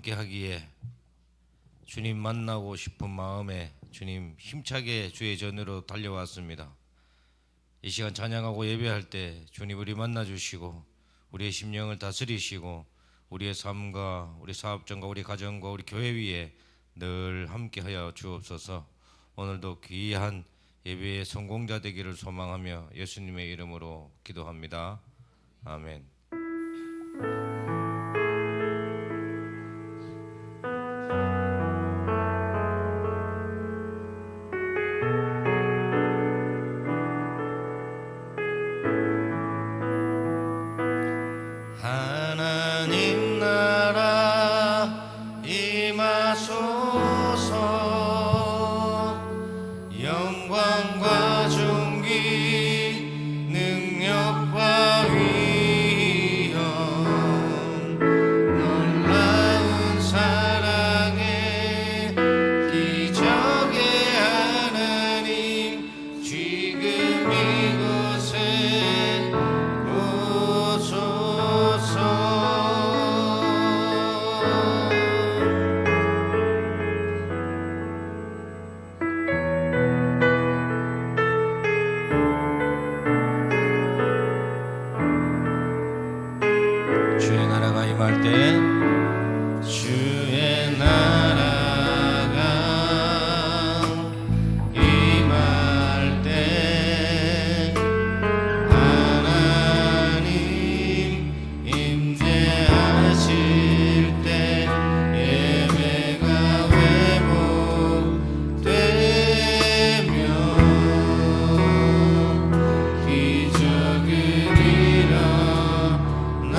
함께 하기에 주님 만나고 싶은 마음에 주님 힘차게 주의 전으로 달려왔습니다. 이 시간 찬양하고 예배할 때 주님 우리 만나 주시고 우리의 심령을 다스리시고 우리의 삶과 우리 사업장과 우리 가정과 우리 교회 위에 늘 함께하여 주옵소서. 오늘도 귀한 예배의 성공자 되기를 소망하며 예수님의 이름으로 기도합니다. 아멘. 하나님 나라 임하소서. 영광과 존귀 능력과 위엄 놀라운 사랑의 기적의 하나님 지금 이곳에 오소서. 주의 나라가 임할 때 주의 나라가 임할 때 하나님 임재하실 때 예배가 회복되며 기적은 일어나네.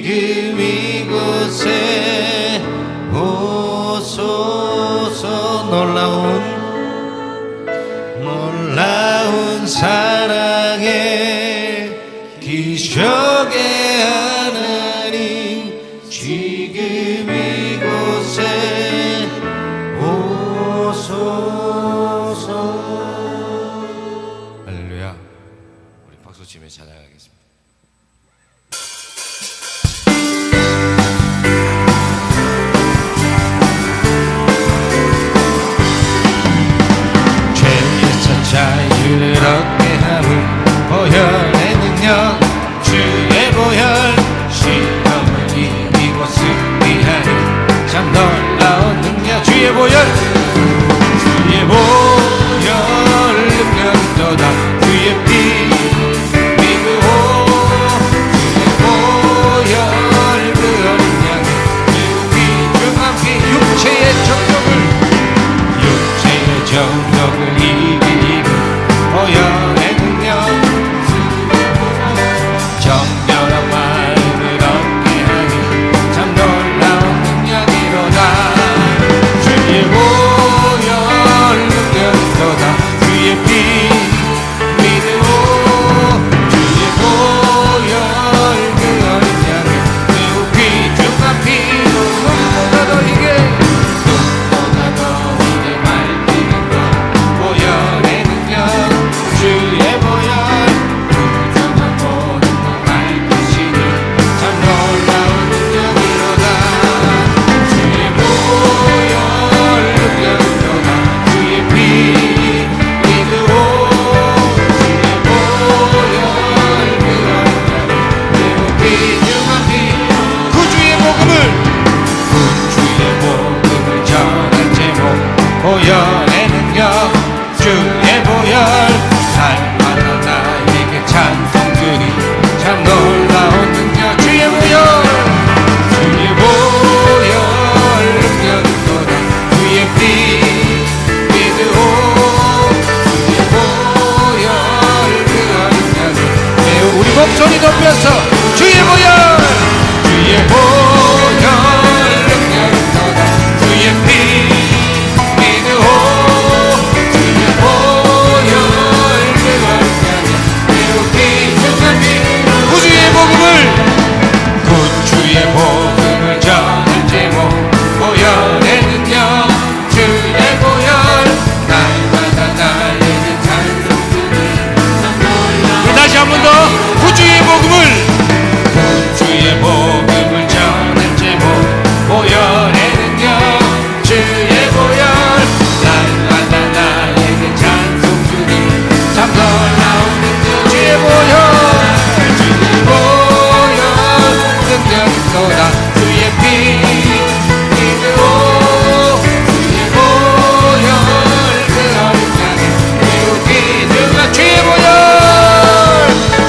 지금 이곳에 오소서. 놀라운 사랑의 기적의 하나님, 지금 이곳에 오소서. 할렐루야. 우리 박수 치며 찬양하겠습니다. 자유를 얻게 함을 보혈의 능력, 주의 보혈, 시험을 이기고 승리하니 참 놀라운 능력. 주의 보혈, 주의 보혈 능력도다. 주의 피 믿으오. 주의 보혈 그 능력이 매우 귀중한 피. 육체의 정욕을 이긴 보혈의 능력, 정결한 마음을 얻게 하니 참 놀라운 능력이로다. 주의 보혈 능력이로다. 주의 피 믿으오. 주의 보혈 그 능력이 매우 귀중한 피. 눈보다 더 이게 맑히는 것 보혈의 능력. 주의 보혈 부정한 모든 것 밝히시니 참 놀라운 능력이로다. 주의 보혈 능력이로다. 주의 피 믿으오. 주의 보혈 그 능력이 매우 귀중한 피. 구주의 복음을 전할 제목 보혈의 능력. 주의 보혈 날마다 나에게 찬송들이 참 놀라운 능력. 주의 보혈, 주의 보혈 능력이로다. 주의 피 믿으오. 주의 보혈 그 능력이 매우. 우리 목소리 높여서 주의 보혈, 주의 보혈 능력이로다. 주의 피 믿으오. 구주의 복음을 전할 제목 보혈의 능력. 주의 보혈 날마다 나에게 찬송들이 참 놀라운. 다시 한 번 더. 구주의 복음을 전할 제목 보혈의 능력. 주의 보혈 날마다 나에게 찬송들이 참 놀라운 능력. 주의 보혈, 주의 보혈 능력이로다. 주의 피 믿으오. 주의 보혈 그 능력이 매우 귀중한. 주의 보혈,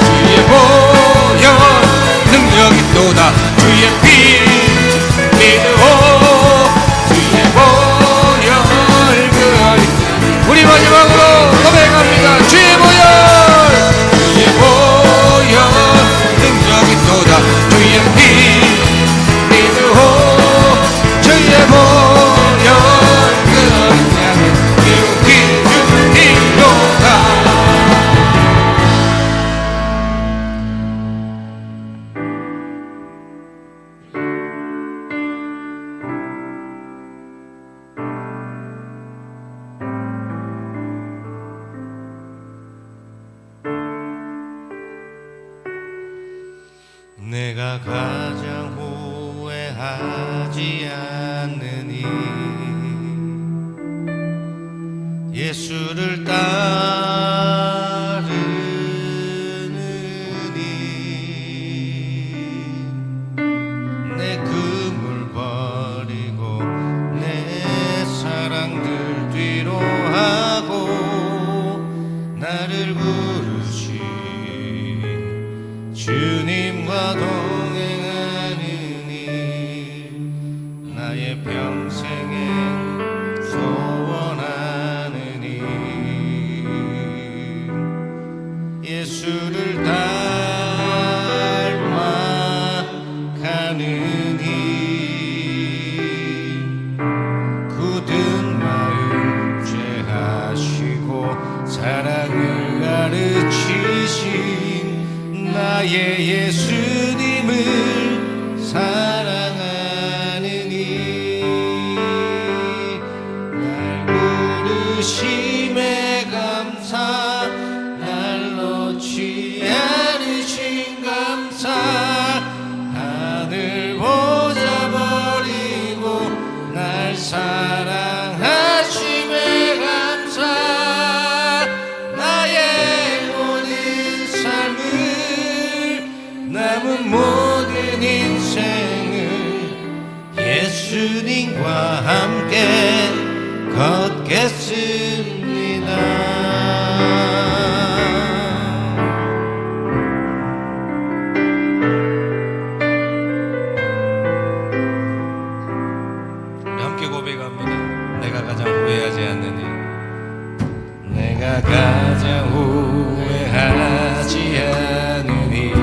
주의 보혈 능력이로다. 주의 피 믿으오. 주의 보혈 그 능력이. 우리 마지막으로 고백합니다. 주의 보혈, 주의 보혈 능력이로다. 주의 피 믿으오. 주의 보혈 그 능력이 매우 귀중한 피로다. 내가 가장 후회하지 않느니 예수를 따르느니 내 금을 버리고 내 사랑들 뒤로 하고 나를 부르신 주님과 동행하느니 나의 평생에 소원하느니 사랑하느니 굳은 마음 죄하시고 사랑을 가르치신 나의 예수님을 사랑하느니 날 부르심에 감사 날 놓지 않으신 감사 하늘 보자 버리고 날 사랑하심에 감사 나의 모든 삶을 남은 모든 인생을 예수님과 함께 걷겠습니다. 함께 고백합니다. 내가 가장 후회하지 않는 일, 내가 가장 후회하지 않는 일,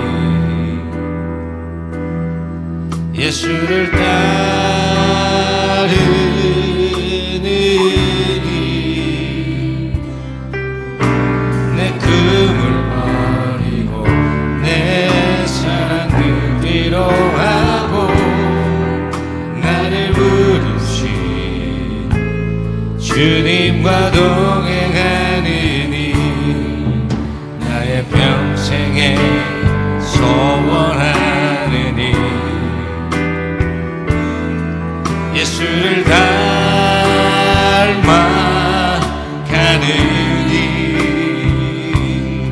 예수를 따르는 일, 내 금을 버리고 내 사랑을 위로하고 나를 부르신 주님과 동행하느니 나의 평생에 소원하느니 예수를 닮아가느니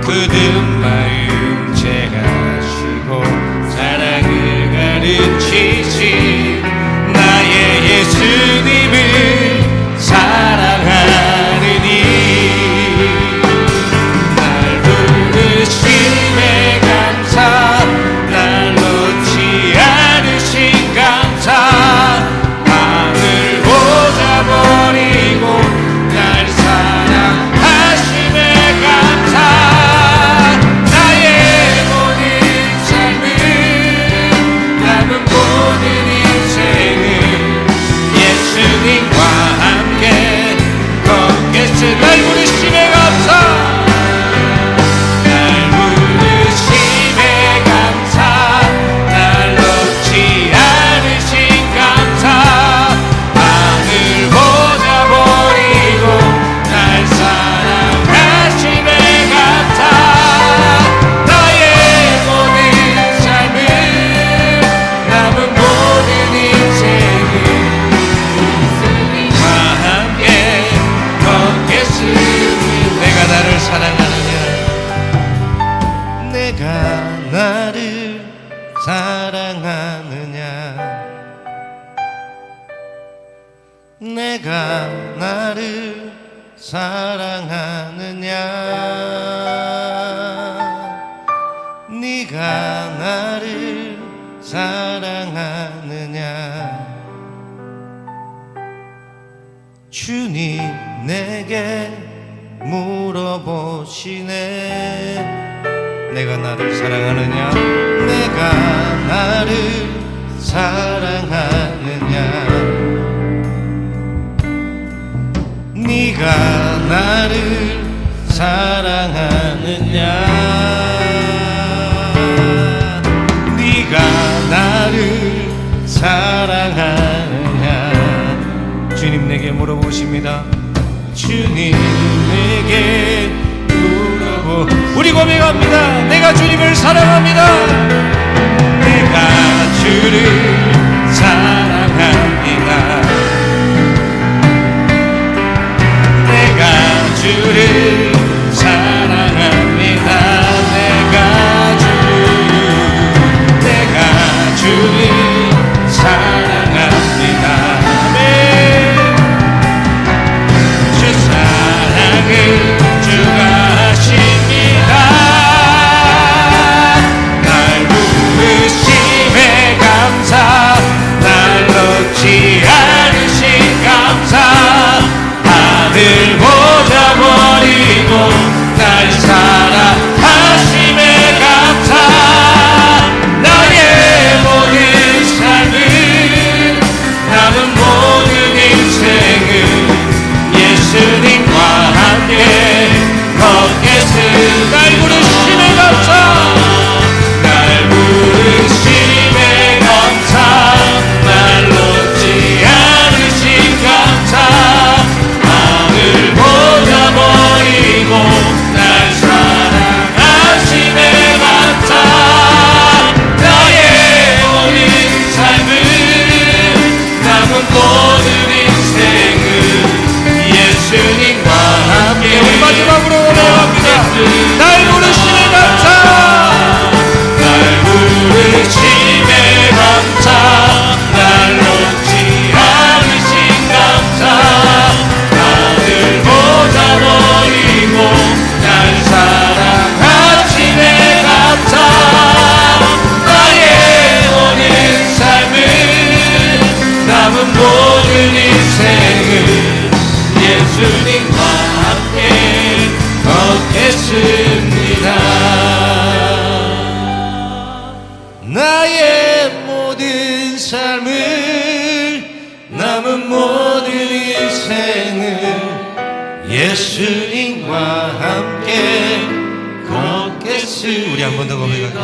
굳은 마음 제하시고 사랑을 가르치신 나의 예수님을 사랑하느니 날 부르심에 감사 날 놓지 않으신 감사 하늘 보자 버리고 날 사랑하심에 감사 나의 모든 삶을 남은 모든 인생을 예수님과 함께 걷겠습니다. 날 부르심에 감사 날 부르심에 감사 날 놓지 않으신 감사 하늘 보자 버리고 날 사랑하심에 감사 나의 모든 삶을 남은 모든 인생을 예수님과 함께 걷겠습니다. 내가 나를 사랑하느냐 내가 나를 사랑하느냐 내가 나를 사랑하느냐 네가 나를 사랑하느냐 주님 내게 물어보시네 내가 나를 사랑하느냐 내가 나를 사랑하느냐 네가 나를 사랑하느냐 네가 나를 사랑하느냐 주님 내게 물어보십니다. 주님 내게 우리 고백합니다. 내가 주님을 사랑합니다. 내가 주를 사랑합니다. 내가 주를 사랑합니다. 내가 주를 사랑합니다. 아멘. 주 사랑을 주가 하십니다. 날 부르심에 감사 나의 모든 삶을 남은 모든 인생을 예수님과 함께 걷겠으리. 우리 한 번 더 고백하겠습니다.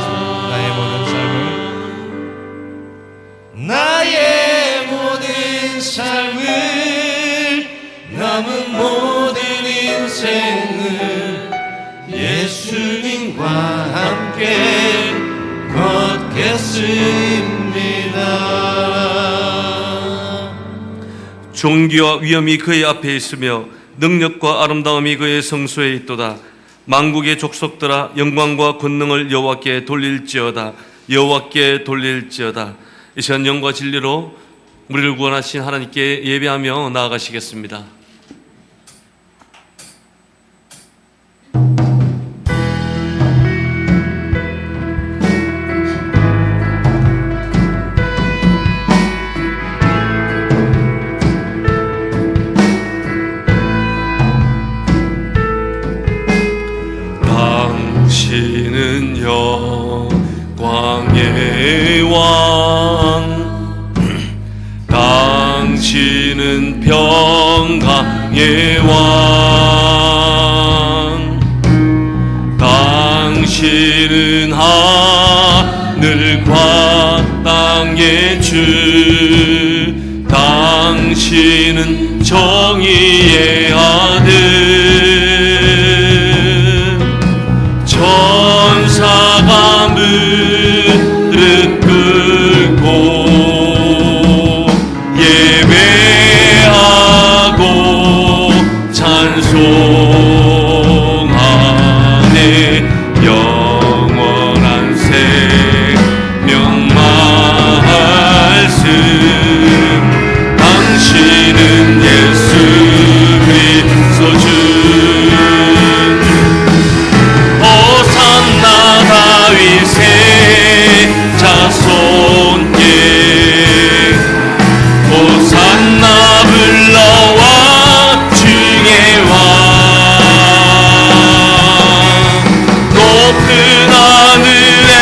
나의 모든 삶을 남은 모든 인생을 예수님과 함께 걷겠습니다. 존귀와 위엄이 그의 앞에 있으며 능력과 아름다움이 그의 성소에 있도다. 만국의 족속들아 영광과 권능을 여호와께 돌릴지어다. 여호와께 돌릴지어다. 이 시간 영과 진리로 우리를 구원하신 하나님께 예배하며 나아가시겠습니다. 당신은 영광의 왕, 당신은 평강의 왕, 당신은 하늘과 땅의 주, 당신은 정의의 아들. 천사가 무릎 꿇고 예배하고 찬송하네. 영원한 생명 말씀, 당신은 예수 그리스도 주. 다윗의 자손께 호산나 불러와 중의 왕, 높은 하늘의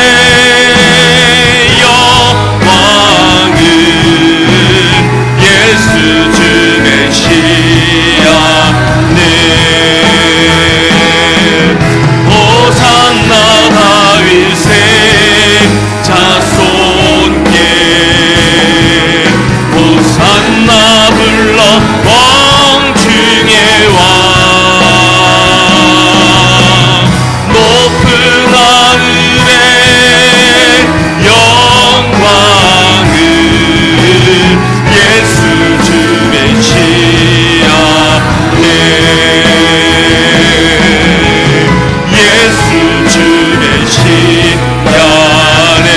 영광을 예수 주 메시아네. 호산나 다윗의 자손께 호산나 불러 왕 중의 왕, 높은 하늘의 영광을 예수 주 메시아네. 예수 주 메시아네.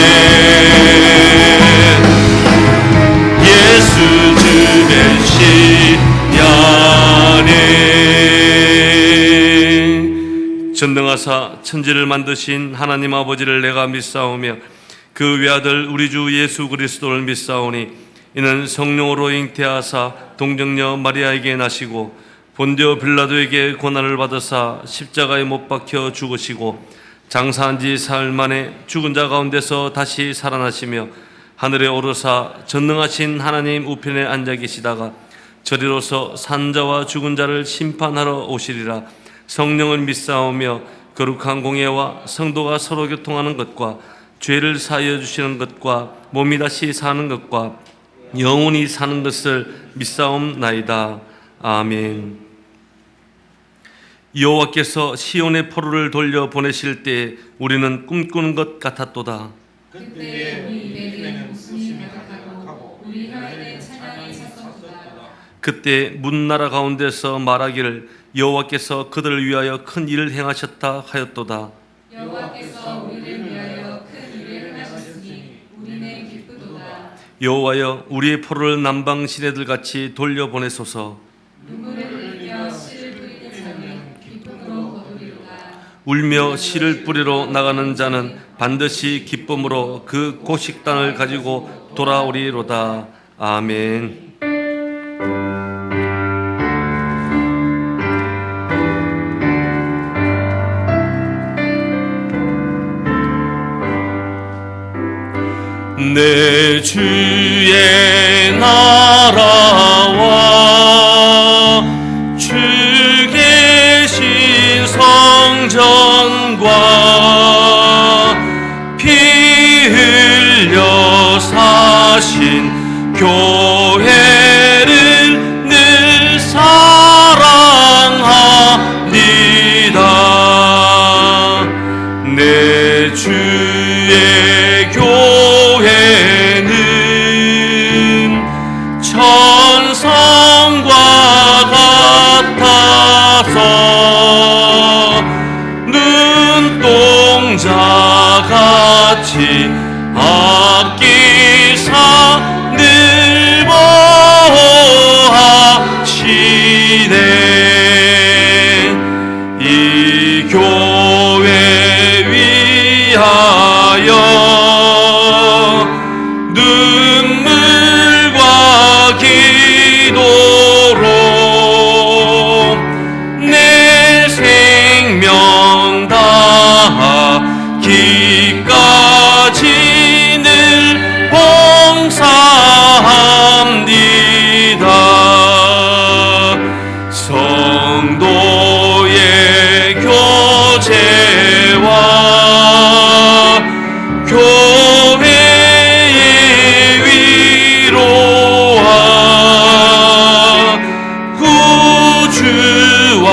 예수 주 메시아네. 전능하사 천지를 만드신 하나님 아버지를 내가 믿사오며 그 외아들 우리 주 예수 그리스도를 믿사오니 이는 성령으로 잉태하사 동정녀 마리아에게 나시고 본디오 빌라도에게 고난을 받으사 십자가에 못 박혀 죽으시고 장사한 지 사흘 만에 죽은 자 가운데서 다시 살아나시며 하늘에 오르사 전능하신 하나님 우편에 앉아 계시다가 저리로서 산자와 죽은 자를 심판하러 오시리라. 성령을 믿사오며 거룩한 공예와 성도가 서로 교통하는 것과 죄를 사하여 주시는 것과 몸이 다시 사는 것과 영원히 사는 것을 믿사옵나이다. 아멘. 여호와께서 시온의 포로를 돌려 보내실 때 우리는 꿈꾸는 것 같았도다. 그때 우리 입에는 웃음이 가득하고 우리 혀에는 찬양이 찼었도다. 그때 문나라 가운데서 말하기를 여호와께서 그들을 위하여 큰 일을 행하셨다 하였도다. 여호와께서 우리를 위하여 큰 일을 행하셨으니 우리는 기쁘도다. 여호와여 우리의 포로를 남방 시내들 같이 돌려보내소서. 눈물을 흘리며 씨를 뿌리는 자는 기쁨으로 거두리로다. 울며 씨를 뿌리러 나가는 자는 반드시 기쁨으로 그 곡식단을 가지고 돌아오리로다. 아멘. 내 주의 나라와 주 계신 성전과 피 흘려 사신 교회를 늘 사랑합니다. 내 주의 교회는 천성과 같아서 눈동자같이 아끼사 늘 보호하시네. 이 교회 위하여 눈물과 기도로 내 생명 다하기까지 늘 봉사합니다. 성도의 교제와 교회의 위로와 구주와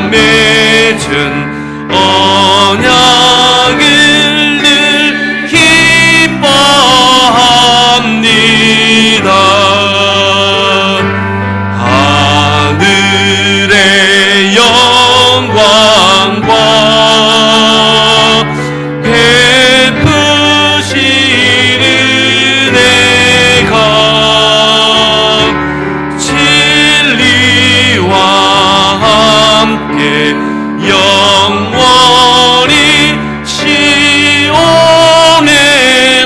맺은 언약을 늘 기뻐합니다. 하늘의 영광과 베푸신 은혜가 진리와 함께 영원히 시온에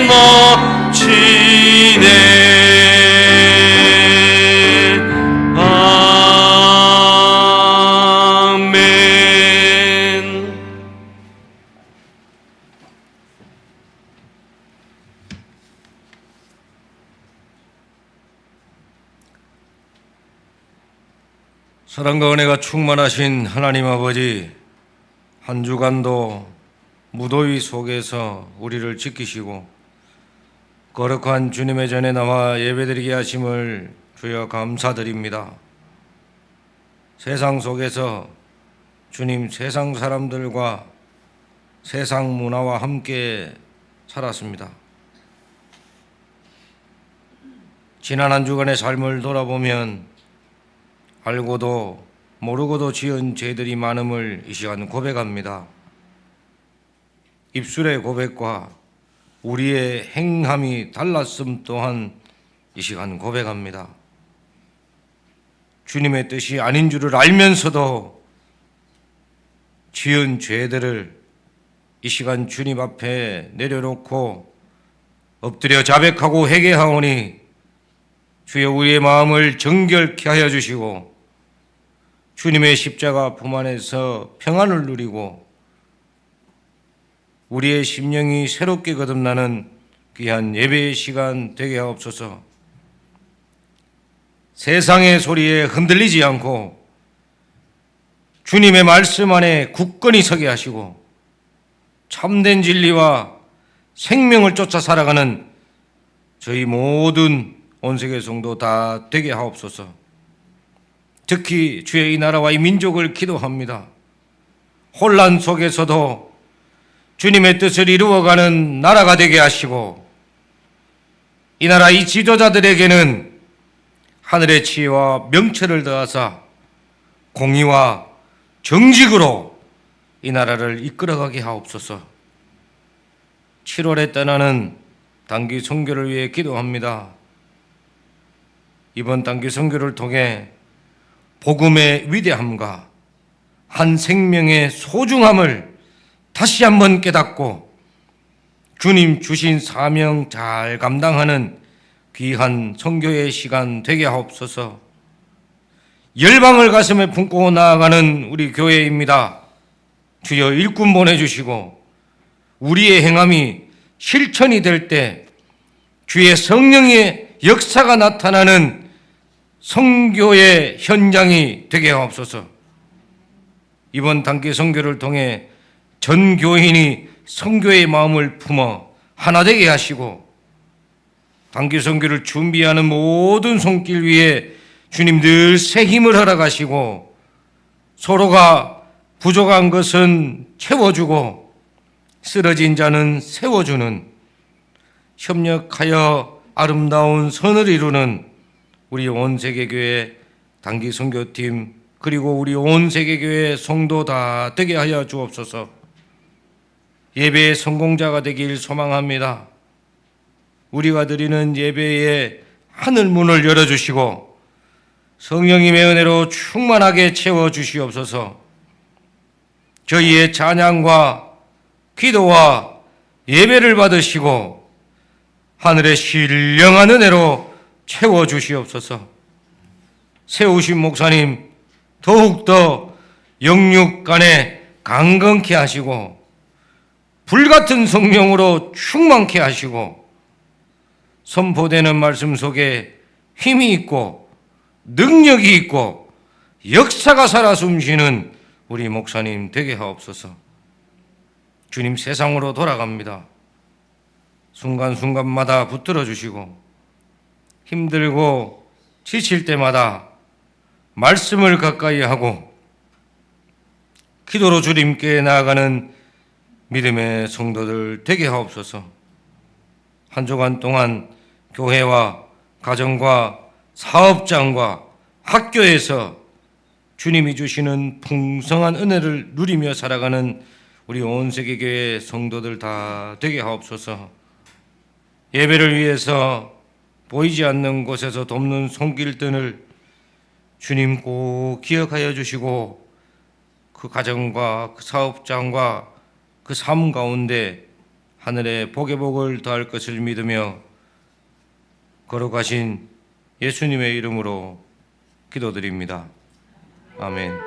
넘치네. 아멘. 사랑과 은혜가 충만하신 하나님 아버지, 한 주간도 무더위 속에서 우리를 지키시고 거룩한 주님의 전에 나와 예배드리게 하심을 주여 감사드립니다. 세상 속에서 주님 세상 사람들과 세상 문화와 함께 살았습니다. 지난 한 주간의 삶을 돌아보면 알고도 모르고도 지은 죄들이 많음을 이 시간 고백합니다. 입술의 고백과 우리의 행함이 달랐음 또한 이 시간 고백합니다. 주님의 뜻이 아닌 줄을 알면서도 지은 죄들을 이 시간 주님 앞에 내려놓고 엎드려 자백하고 회개하오니 주여 우리의 마음을 정결케 하여 주시고 주님의 십자가 품 안에서 평안을 누리고 우리의 심령이 새롭게 거듭나는 귀한 예배의 시간 되게 하옵소서. 세상의 소리에 흔들리지 않고 주님의 말씀 안에 굳건히 서게 하시고 참된 진리와 생명을 쫓아 살아가는 저희 모든 온세계 성도 다 되게 하옵소서. 특히 주의 이 나라와 이 민족을 기도합니다. 혼란 속에서도 주님의 뜻을 이루어가는 나라가 되게 하시고 이 나라 이 지도자들에게는 하늘의 지혜와 명철을 더하사 공의와 정직으로 이 나라를 이끌어가게 하옵소서. 7월에 떠나는 단기 선교를 위해 기도합니다. 이번 단기 선교를 통해 복음의 위대함과 한 생명의 소중함을 다시 한번 깨닫고 주님 주신 사명 잘 감당하는 귀한 선교의 시간 되게 하옵소서. 열방을 가슴에 품고 나아가는 우리 교회입니다. 주여 일꾼 보내주시고 우리의 행함이 실천이 될 때 주의 성령의 역사가 나타나는 선교의 현장이 되게 하옵소서. 이번 단기 선교를 통해 전 교인이 선교의 마음을 품어 하나 되게 하시고 단기 선교를 준비하는 모든 손길 위에 주님 늘 새 힘을 허락하시고 서로가 부족한 것은 채워주고 쓰러진 자는 세워주는 협력하여 아름다운 선을 이루는 우리 온 세계교회 단기 선교팀 그리고 우리 온 세계교회 성도 다 되게 하여 주옵소서. 예배의 성공자가 되길 소망합니다. 우리가 드리는 예배의 하늘문을 열어주시고 성령님의 은혜로 충만하게 채워주시옵소서. 저희의 찬양과 기도와 예배를 받으시고 하늘의 신령한 은혜로 채워주시옵소서. 세우신 목사님 더욱더 영육간에 강건케 하시고 불같은 성령으로 충만케 하시고 선포되는 말씀 속에 힘이 있고 능력이 있고 역사가 살아 숨쉬는 우리 목사님 되게 하옵소서. 주님 세상으로 돌아갑니다. 순간순간마다 붙들어 주시고 힘들고 지칠 때마다 말씀을 가까이 하고 기도로 주님께 나아가는 믿음의 성도들 되게 하옵소서. 한 주간 동안 교회와 가정과 사업장과 학교에서 주님이 주시는 풍성한 은혜를 누리며 살아가는 우리 온 세계교회 성도들 다 되게 하옵소서. 예배를 위해서 보이지 않는 곳에서 돕는 손길들을 주님 꼭 기억하여 주시고 그 가정과 그 사업장과 그 삶 가운데 하늘의 복의 복을 더할 것을 믿으며 걸어가신 예수님의 이름으로 기도드립니다. 아멘.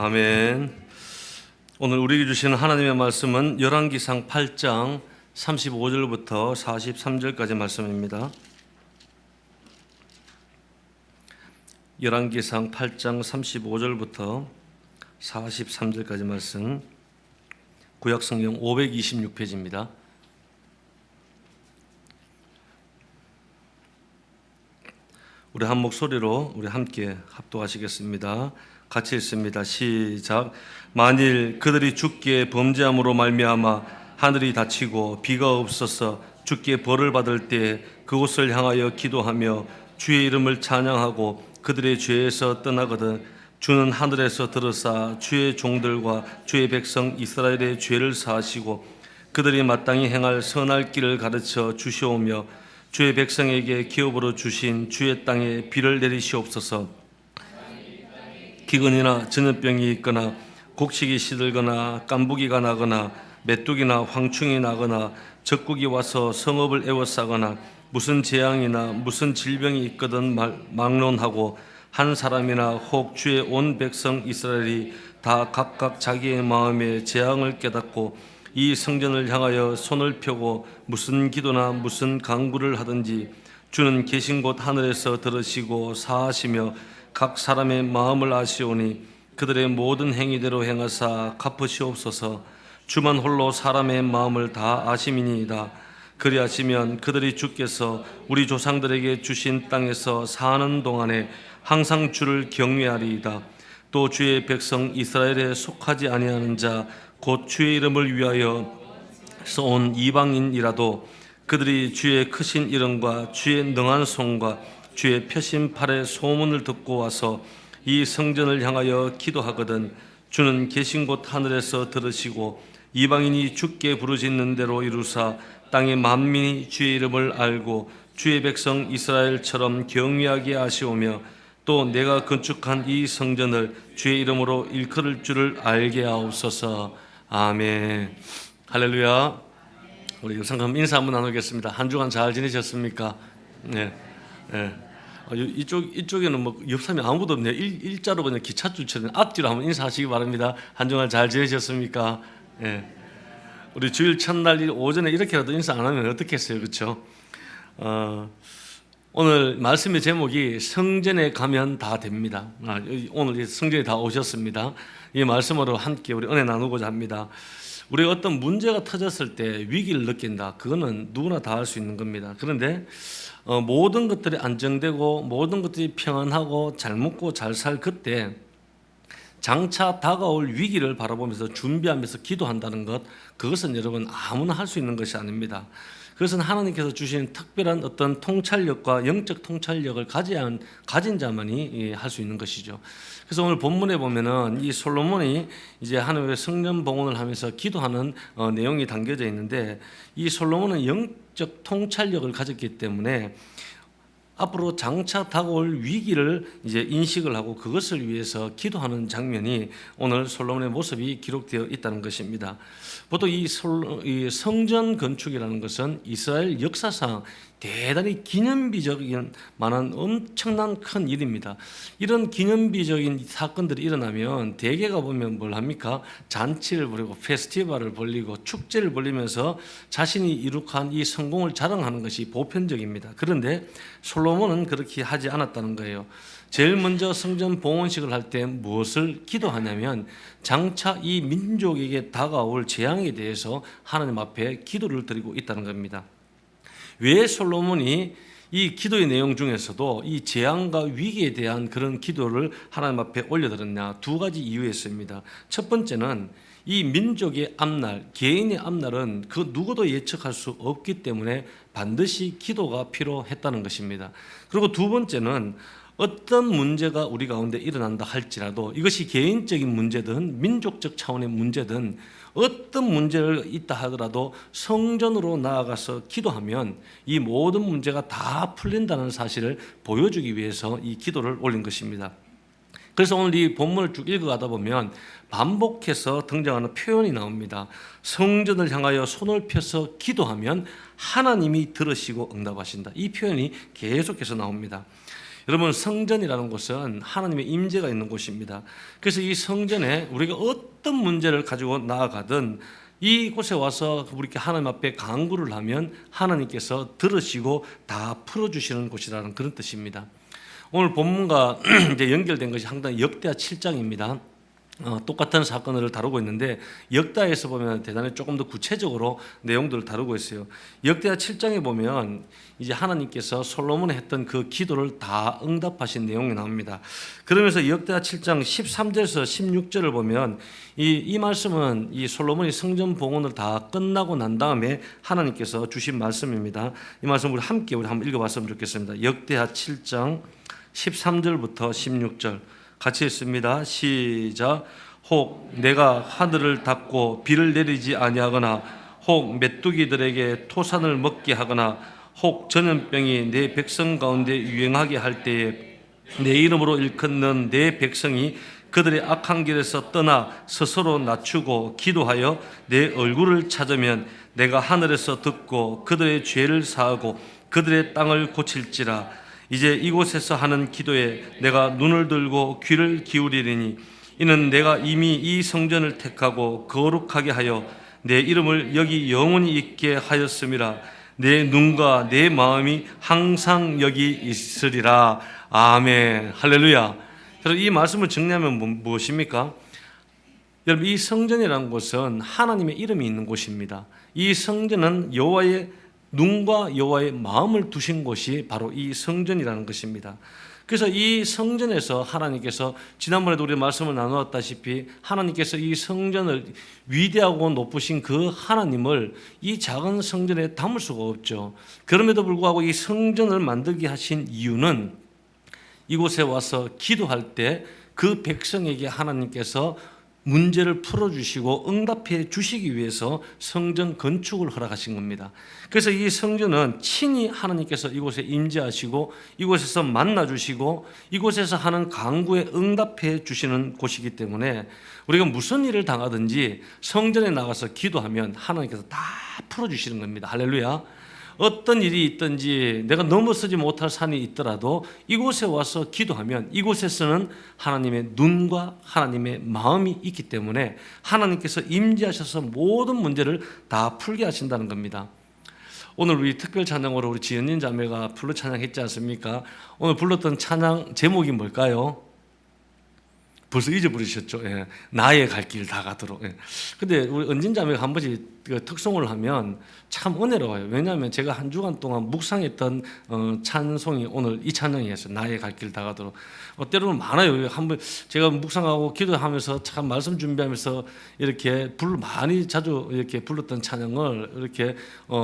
아멘. 오늘 우리에게 주시는 하나님의 말씀은 열왕기상 8장 35절부터 43절까지 말씀입니다. 열왕기상 8장 35절부터 43절까지 말씀, 구약성경 526페이지입니다. 우리 한 목소리로 우리 함께 합독하시겠습니다. 같이 읽습니다. 시작. 만일 그들이 주께 범죄함으로 말미암아 하늘이 닫히고 비가 없어서 주께 벌을 받을 때 그곳을 향하여 기도하며 주의 이름을 찬양하고 그들의 죄에서 떠나거든 주는 하늘에서 들으사 주의 종들과 주의 백성 이스라엘의 죄를 사하시고 그들이 마땅히 행할 선할 길을 가르쳐 주시오며 주의 백성에게 기업으로 주신 주의 땅에 비를 내리시옵소서. 기근이나 전염병이 있거나 곡식이 시들거나 깐부기가 나거나 메뚜기나 황충이 나거나 적국이 와서 성읍을 에워싸거나 무슨 재앙이나 무슨 질병이 있거든 막론하고 한 사람이나 혹 주의 온 백성 이스라엘이 다 각각 자기의 마음에 재앙을 깨닫고 이 성전을 향하여 손을 펴고 무슨 기도나 무슨 간구를 하든지 주는 계신 곳 하늘에서 들으시고 사하시며 각 사람의 마음을 아시오니 그들의 모든 행위대로 행하사 갚으시옵소서. 주만 홀로 사람의 마음을 다 아심이니이다. 그리하시면 그들이 주께서 우리 조상들에게 주신 땅에서 사는 동안에 항상 주를 경외하리이다. 또 주의 백성 이스라엘에 속하지 아니하는 자 곧 주의 이름을 위하여 온 이방인이라도 그들이 주의 크신 이름과 주의 능한 손과 주의 펴신 팔의 소문을 듣고 와서 이 성전을 향하여 기도하거든 주는 계신 곳 하늘에서 들으시고 이방인이 주께 부르짖는 대로 이루사 땅의 만민이 주의 이름을 알고 주의 백성 이스라엘처럼 경외하게 하시오며 또 내가 건축한 이 성전을 주의 이름으로 일컬을 줄을 알게 하옵소서. 아멘. 할렐루야. 우리 성금 인사 한번 나누겠습니다. 한 주간 잘 지내셨습니까? 네. 네. 이쪽에는 뭐 옆사람이 아무도 없네요. 일자로 그냥 기차줄처럼 앞뒤로 한번 인사하시기 바랍니다. 한 주간 잘 지내셨습니까? 네. 우리 주일 첫날 오전에 이렇게라도 인사 안 하면 어떻겠어요, 그렇죠? 오늘 말씀의 제목이 성전에 가면 다 됩니다. 오늘 성전에 다 오셨습니다. 이 말씀으로 함께 우리 은혜 나누고자 합니다. 우리가 어떤 문제가 터졌을 때 위기를 느낀다. 그거는 누구나 다 할 수 있는 겁니다. 그런데 모든 것들이 안정되고 모든 것들이 평안하고 잘 먹고 잘 살 그때 장차 다가올 위기를 바라보면서 준비하면서 기도한다는 것, 그것은 여러분 아무나 할 수 있는 것이 아닙니다. 그것은 하나님께서 주신 특별한 어떤 통찰력과 영적 통찰력을 가진 자만이 할 수 있는 것이죠. 그래서 오늘 본문에 보면은 이 솔로몬이 이제 하나님의 성전 봉헌을 하면서 기도하는 내용이 담겨져 있는데, 이 솔로몬은 영적 통찰력을 가졌기 때문에 앞으로 장차 다가올 위기를 이제 인식을 하고 그것을 위해서 기도하는 장면이 오늘 솔로몬의 모습이 기록되어 있다는 것입니다. 보통 이 성전 건축이라는 것은 이스라엘 역사상 대단히 기념비적인 만한 엄청난 큰 일입니다. 이런 기념비적인 사건들이 일어나면 대개가 보면 뭘 합니까? 잔치를 벌이고 페스티벌을 벌리고 축제를 벌리면서 자신이 이룩한 이 성공을 자랑하는 것이 보편적입니다. 그런데 솔로몬은 그렇게 하지 않았다는 거예요. 제일 먼저 성전 봉헌식을 할 때 무엇을 기도하냐면 장차 이 민족에게 다가올 재앙에 대해서 하나님 앞에 기도를 드리고 있다는 겁니다. 왜 솔로몬이 이 기도의 내용 중에서도 이 재앙과 위기에 대한 그런 기도를 하나님 앞에 올려드렸냐? 두 가지 이유가 있습니다. 첫 번째는 이 민족의 앞날, 개인의 앞날은 그 누구도 예측할 수 없기 때문에 반드시 기도가 필요했다는 것입니다. 그리고 두 번째는 어떤 문제가 우리 가운데 일어난다 할지라도 이것이 개인적인 문제든 민족적 차원의 문제든 어떤 문제가 있다 하더라도 성전으로 나아가서 기도하면 이 모든 문제가 다 풀린다는 사실을 보여주기 위해서 이 기도를 올린 것입니다. 그래서 오늘 이 본문을 쭉 읽어가다 보면 반복해서 등장하는 표현이 나옵니다. 성전을 향하여 손을 펴서 기도하면 하나님이 들으시고 응답하신다. 이 표현이 계속해서 나옵니다. 여러분, 성전이라는 곳은 하나님의 임재가 있는 곳입니다. 그래서 이 성전에 우리가 어떤 문제를 가지고 나아가든 이곳에 와서 우리께 하나님 앞에 간구를 하면 하나님께서 들으시고 다 풀어주시는 곳이라는 그런 뜻입니다. 오늘 본문과 이제 연결된 것이 항상 역대하 7장입니다. 똑같은 사건을 다루고 있는데 역대하에서 보면 대단히 조금 더 구체적으로 내용들을 다루고 있어요. 역대하 7장에 보면 이제 하나님께서 솔로몬이 했던 그 기도를 다 응답하신 내용이 나옵니다. 그러면서 역대하 7장 13절에서 16절을 보면 이 말씀은 이 솔로몬이 성전 봉헌을 다 끝나고 난 다음에 하나님께서 주신 말씀입니다. 이 말씀 우리 함께 한번 읽어봤으면 좋겠습니다. 역대하 7장 13절부터 16절 같이 읽습니다. 시작. 혹 내가 하늘을 닫고 비를 내리지 아니하거나 혹 메뚜기들에게 토산을 먹게 하거나 혹 전염병이 내 백성 가운데 유행하게 할 때에 내 이름으로 일컫는 내 백성이 그들의 악한 길에서 떠나 스스로 낮추고 기도하여 내 얼굴을 찾으면 내가 하늘에서 듣고 그들의 죄를 사하고 그들의 땅을 고칠지라. 이제 이곳에서 하는 기도에 내가 눈을 들고 귀를 기울이리니 이는 내가 이미 이 성전을 택하고 거룩하게 하여 내 이름을 여기 영원히 있게 하였음이라. 내 눈과 내 마음이 항상 여기 있으리라. 아멘. 할렐루야. 그래서 이 말씀을 정리하면 무엇입니까? 여러분, 이 성전이라는 곳은 하나님의 이름이 있는 곳입니다. 이 성전은 여호와의 눈과 여호와의 마음을 두신 곳이 바로 이 성전이라는 것입니다. 그래서 이 성전에서 하나님께서, 지난번에도 우리 말씀을 나누었다시피 하나님께서 이 성전을 위대하고 높으신 그 하나님을 이 작은 성전에 담을 수가 없죠. 그럼에도 불구하고 이 성전을 만들게 하신 이유는 이곳에 와서 기도할 때 그 백성에게 하나님께서 문제를 풀어주시고 응답해 주시기 위해서 성전 건축을 허락하신 겁니다. 그래서 이 성전은 친히 하나님께서 이곳에 임재하시고 이곳에서 만나주시고 이곳에서 하는 간구에 응답해 주시는 곳이기 때문에 우리가 무슨 일을 당하든지 성전에 나가서 기도하면 하나님께서 다 풀어주시는 겁니다. 할렐루야. 어떤 일이 있든지 내가 넘어서지 못할 산이 있더라도 이곳에 와서 기도하면 이곳에서는 하나님의 눈과 하나님의 마음이 있기 때문에 하나님께서 임재하셔서 모든 문제를 다 풀게 하신다는 겁니다. 오늘 우리 특별 찬양으로 우리 지연님 자매가 불러 찬양했지 않습니까? 오늘 불렀던 찬양 제목이 뭘까요? 벌써 잊어버리셨죠? 예. 나의 갈 길 다 가도록. 예. 근데 우리 은진 자매가 한 번씩 그 특송을 하면 참 은혜로워요. 왜냐하면 제가 한 주간 동안 묵상했던 찬송이 오늘 이 찬양이었어요. 나의 갈 길 다 가도록. 때로는 많아요. 한번 제가 묵상하고 기도하면서 참 말씀 준비하면서 이렇게 많이 자주 이렇게 불렀던 찬양을 이렇게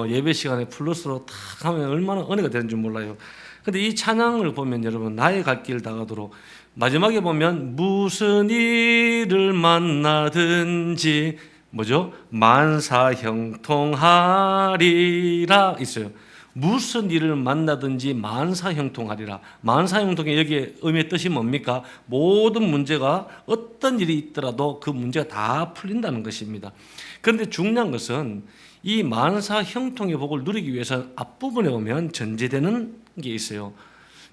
예배 시간에 플러스로 탁 하면 얼마나 은혜가 되는지 몰라요. 근데 이 찬양을 보면 여러분, 나의 갈 길 다 가도록 마지막에 보면 무슨 일을 만나든지 뭐죠? 만사형통하리라 있어요. 무슨 일을 만나든지 만사형통하리라. 만사형통의 여기에 의미의 뜻이 뭡니까? 모든 문제가 어떤 일이 있더라도 그 문제가 다 풀린다는 것입니다. 그런데 중요한 것은 이 만사형통의 복을 누리기 위해서 앞부분에 보면 전제되는 게 있어요.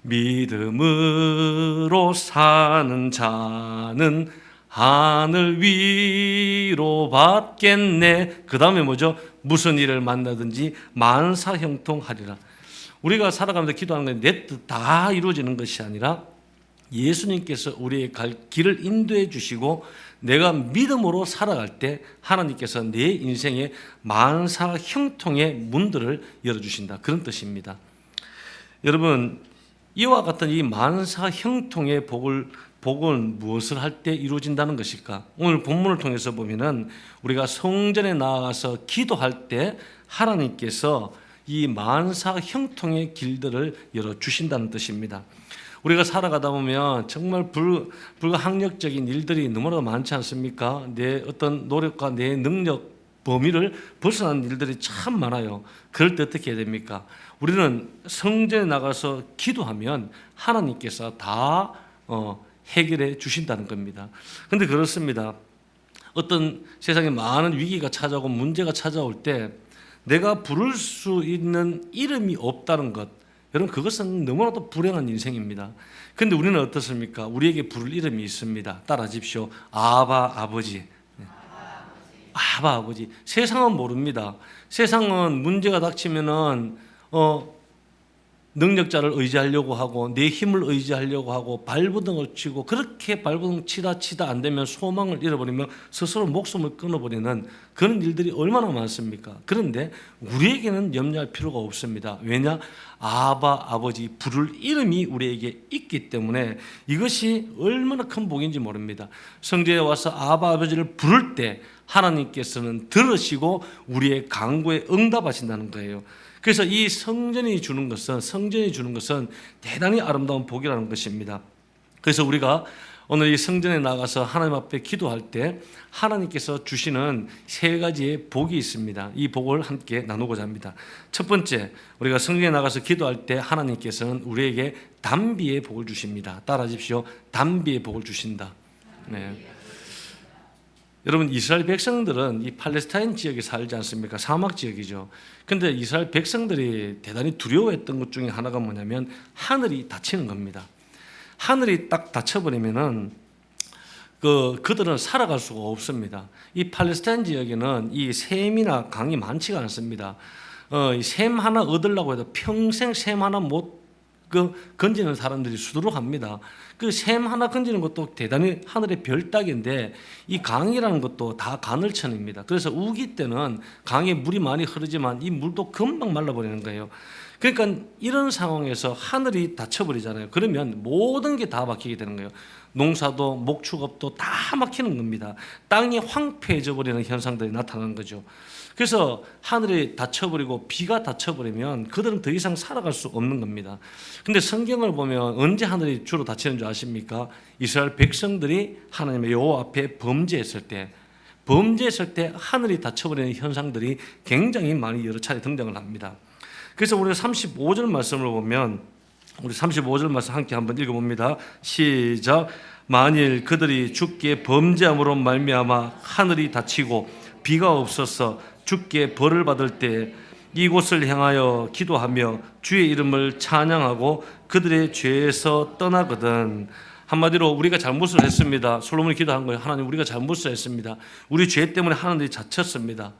믿음으로 사는 자는 하늘 위로 받겠네. 그 다음에 뭐죠? 무슨 일을 만나든지 만사형통하리라. 우리가 살아가면서 기도하는 건 내 뜻 다 이루어지는 것이 아니라 예수님께서 우리의 갈 길을 인도해 주시고 내가 믿음으로 살아갈 때 하나님께서 내 인생의 만사형통의 문들을 열어주신다. 그런 뜻입니다. 여러분, 이와 같은 이 만사형통의 복은 무엇을 할 때 이루어진다는 것일까? 오늘 본문을 통해서 보면은 우리가 성전에 나아가서 기도할 때 하나님께서 이 만사형통의 길들을 열어주신다는 뜻입니다. 우리가 살아가다 보면 정말 불가항력적인 일들이 너무나 많지 않습니까? 내 어떤 노력과 내 능력 범위를 벗어난 일들이 참 많아요. 그럴 때 어떻게 해야 됩니까? 우리는 성전에 나가서 기도하면 하나님께서 다 해결해 주신다는 겁니다. 그런데 그렇습니다. 어떤 세상에 많은 위기가 찾아오고 문제가 찾아올 때 내가 부를 수 있는 이름이 없다는 것, 여러분 그것은 너무나도 불행한 인생입니다. 그런데 우리는 어떻습니까? 우리에게 부를 이름이 있습니다. 따라하십시오. 아바 아버지. 아바 아버지. 세상은 모릅니다. 세상은 문제가 닥치면은 능력자를 의지하려고 하고 내 힘을 의지하려고 하고 발버둥을 치고 그렇게 발버둥 치다 안 되면 소망을 잃어버리면 스스로 목숨을 끊어버리는 그런 일들이 얼마나 많습니까? 그런데 우리에게는 염려할 필요가 없습니다. 왜냐? 아바 아버지 부를 이름이 우리에게 있기 때문에 이것이 얼마나 큰 복인지 모릅니다. 성전에 와서 아바 아버지를 부를 때 하나님께서는 들으시고 우리의 간구에 응답하신다는 거예요. 그래서 이 성전이 주는 것은 대단히 아름다운 복이라는 것입니다. 그래서 우리가 오늘 이 성전에 나가서 하나님 앞에 기도할 때 하나님께서 주시는 세 가지의 복이 있습니다. 이 복을 함께 나누고자 합니다. 첫 번째, 우리가 성전에 나가서 기도할 때 하나님께서는 우리에게 단비의 복을 주십니다. 따라하십시오. 단비의 복을 주신다. 네. 여러분 이스라엘 백성들은 이 팔레스타인 지역에 살지 않습니까? 사막 지역이죠. 근데 이스라엘 백성들이 대단히 두려워했던 것 중에 하나가 뭐냐면 하늘이 닫히는 겁니다. 하늘이 딱 닫혀버리면은 그들은 살아갈 수가 없습니다. 이 팔레스타인 지역에는 이 샘이나 강이 많지가 않습니다. 이 샘 하나 얻으려고 해도 평생 샘 하나 못 건지는 사람들이 수두룩합니다. 그 샘 하나 건지는 것도 대단히 하늘의 별 따기인데 이 강이라는 것도 다 가늘천입니다. 그래서 우기 때는 강에 물이 많이 흐르지만 이 물도 금방 말라버리는 거예요. 그러니까 이런 상황에서 하늘이 닫혀버리잖아요. 그러면 모든 게 다 막히게 되는 거예요. 농사도 목축업도 다 막히는 겁니다. 땅이 황폐해져 버리는 현상들이 나타나는 거죠. 그래서 하늘이 닫혀버리고 비가 닫혀버리면 그들은 더 이상 살아갈 수 없는 겁니다. 근데 성경을 보면 언제 하늘이 주로 닫히는 줄 아십니까? 이스라엘 백성들이 하나님의 여호와 앞에 범죄했을 때 하늘이 닫혀버리는 현상들이 굉장히 많이 여러 차례 등장을 합니다. 그래서 우리가 35절 말씀을 보면 우리 35절 말씀 함께 한번 읽어봅니다. 시작. 만일 그들이 주께 범죄함으로 말미암아 하늘이 닫히고 비가 없어서 주께 벌을 받을 때 이곳을 향하여 기도하며 주의 이름을 찬양하고 그들의 죄에서 떠나거든. 한마디로 우리가 잘못을 했습니다. 솔로몬이 기도한 거예요. 하나님 우리가 잘못을 했습니다. 우리 죄 때문에 하늘이 닫혔습니다.